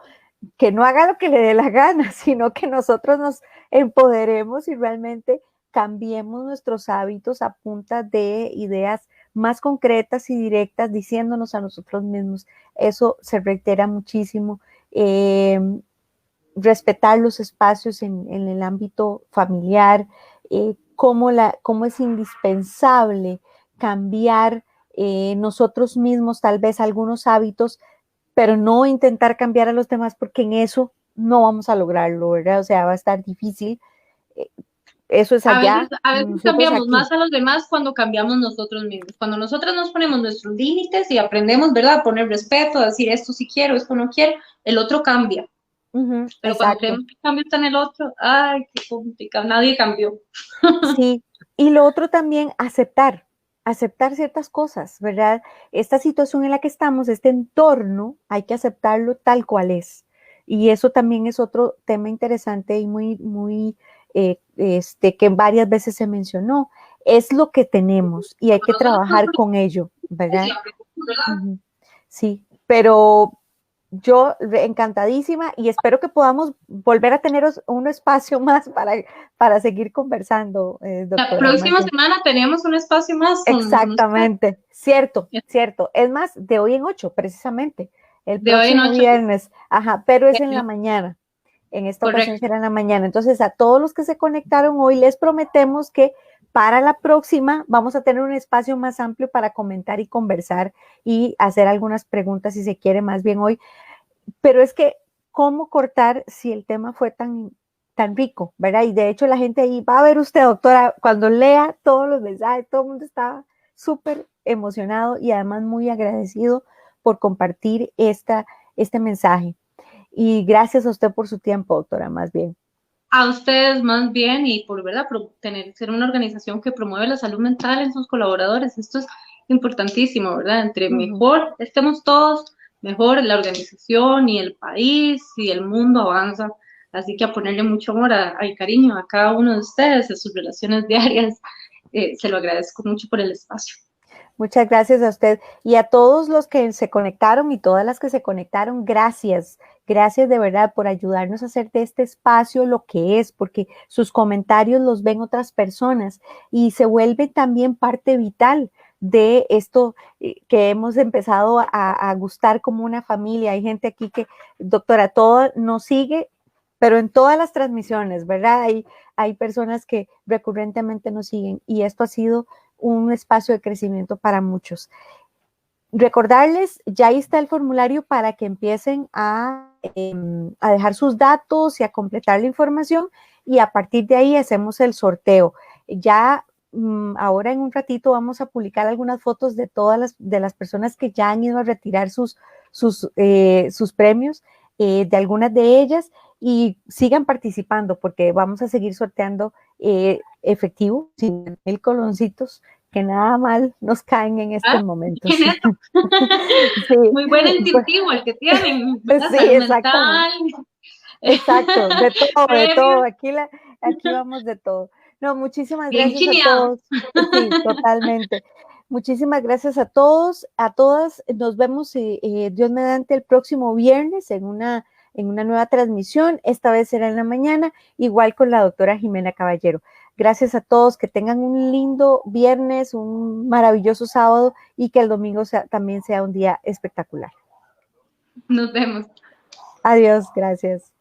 que no haga lo que le dé la gana, sino que nosotros nos empoderemos y realmente cambiemos nuestros hábitos a punta de ideas más concretas y directas, diciéndonos a nosotros mismos. Eso se reitera muchísimo. Respetar los espacios en el ámbito familiar, cómo es indispensable cambiar nosotros mismos tal vez algunos hábitos, pero no intentar cambiar a los demás porque en eso no vamos a lograrlo, ¿verdad? O sea, va a estar difícil. Eso es allá. A veces cambiamos más a los demás cuando cambiamos nosotros mismos. Cuando nosotros nos ponemos nuestros límites y aprendemos, ¿verdad? A poner respeto, a decir esto sí quiero, esto no quiero, el otro cambia. Pero exacto. Cuando creemos que el cambio está en el otro, ay, qué complicado, nadie cambió. Sí, y lo otro también, aceptar ciertas cosas, ¿verdad? Esta situación en la que estamos, este entorno, hay que aceptarlo tal cual es. Y eso también es otro tema interesante y muy que varias veces se mencionó. Es lo que tenemos y hay que trabajar con ello, ¿verdad? Sí, pero yo encantadísima y espero que podamos volver a tener un espacio más para seguir conversando, doctora. La próxima semana tenemos un espacio más. Exactamente, cierto. Es más, de hoy en 8, precisamente. El próximo viernes, pero es en la mañana. En esta ocasión será en la mañana. Entonces, a todos los que se conectaron hoy, les prometemos que para la próxima vamos a tener un espacio más amplio para comentar y conversar y hacer algunas preguntas si se quiere más bien hoy. Pero es que, ¿cómo cortar si el tema fue tan rico, ¿verdad? Y de hecho la gente ahí, va a ver usted, doctora, cuando lea todos los mensajes, todo el mundo estaba súper emocionado y además muy agradecido por compartir este mensaje. Y gracias a usted por su tiempo, doctora, más bien. A ustedes más bien y por, ¿verdad? Ser una organización que promueve la salud mental en sus colaboradores. Esto es importantísimo, ¿verdad? Entre mejor estemos todos, mejor la organización y el país y el mundo avanza. Así que a ponerle mucho amor y cariño a cada uno de ustedes, a sus relaciones diarias. Se lo agradezco mucho por el espacio. Muchas gracias a usted y a todos los que se conectaron y todas las que se conectaron, gracias. Gracias de verdad por ayudarnos a hacer de este espacio lo que es, porque sus comentarios los ven otras personas y se vuelve también parte vital de esto que hemos empezado a gustar como una familia. Hay gente aquí que, doctora, todo nos sigue, pero en todas las transmisiones, ¿verdad? Hay personas que recurrentemente nos siguen y esto ha sido un espacio de crecimiento para muchos. Recordarles, ya ahí está el formulario para que empiecen a dejar sus datos y a completar la información y a partir de ahí hacemos el sorteo. Ya ahora en un ratito vamos a publicar algunas fotos de todas las personas que ya han ido a retirar sus premios, de algunas de ellas, y sigan participando porque vamos a seguir sorteando efectivo, 100,000 coloncitos que nada mal nos caen en estos momentos. Sí. Muy buen incentivo el que tienen. Sí, exactamente. Exacto, de todo. Aquí vamos de todo. No, muchísimas gracias a todos. Sí, totalmente. Muchísimas gracias a todos, a todas. Nos vemos, Dios mediante, el próximo viernes en una nueva transmisión. Esta vez será en la mañana, igual con la doctora Jimena Caballero. Gracias a todos, que tengan un lindo viernes, un maravilloso sábado y que el domingo también sea un día espectacular. Nos vemos. Adiós, gracias.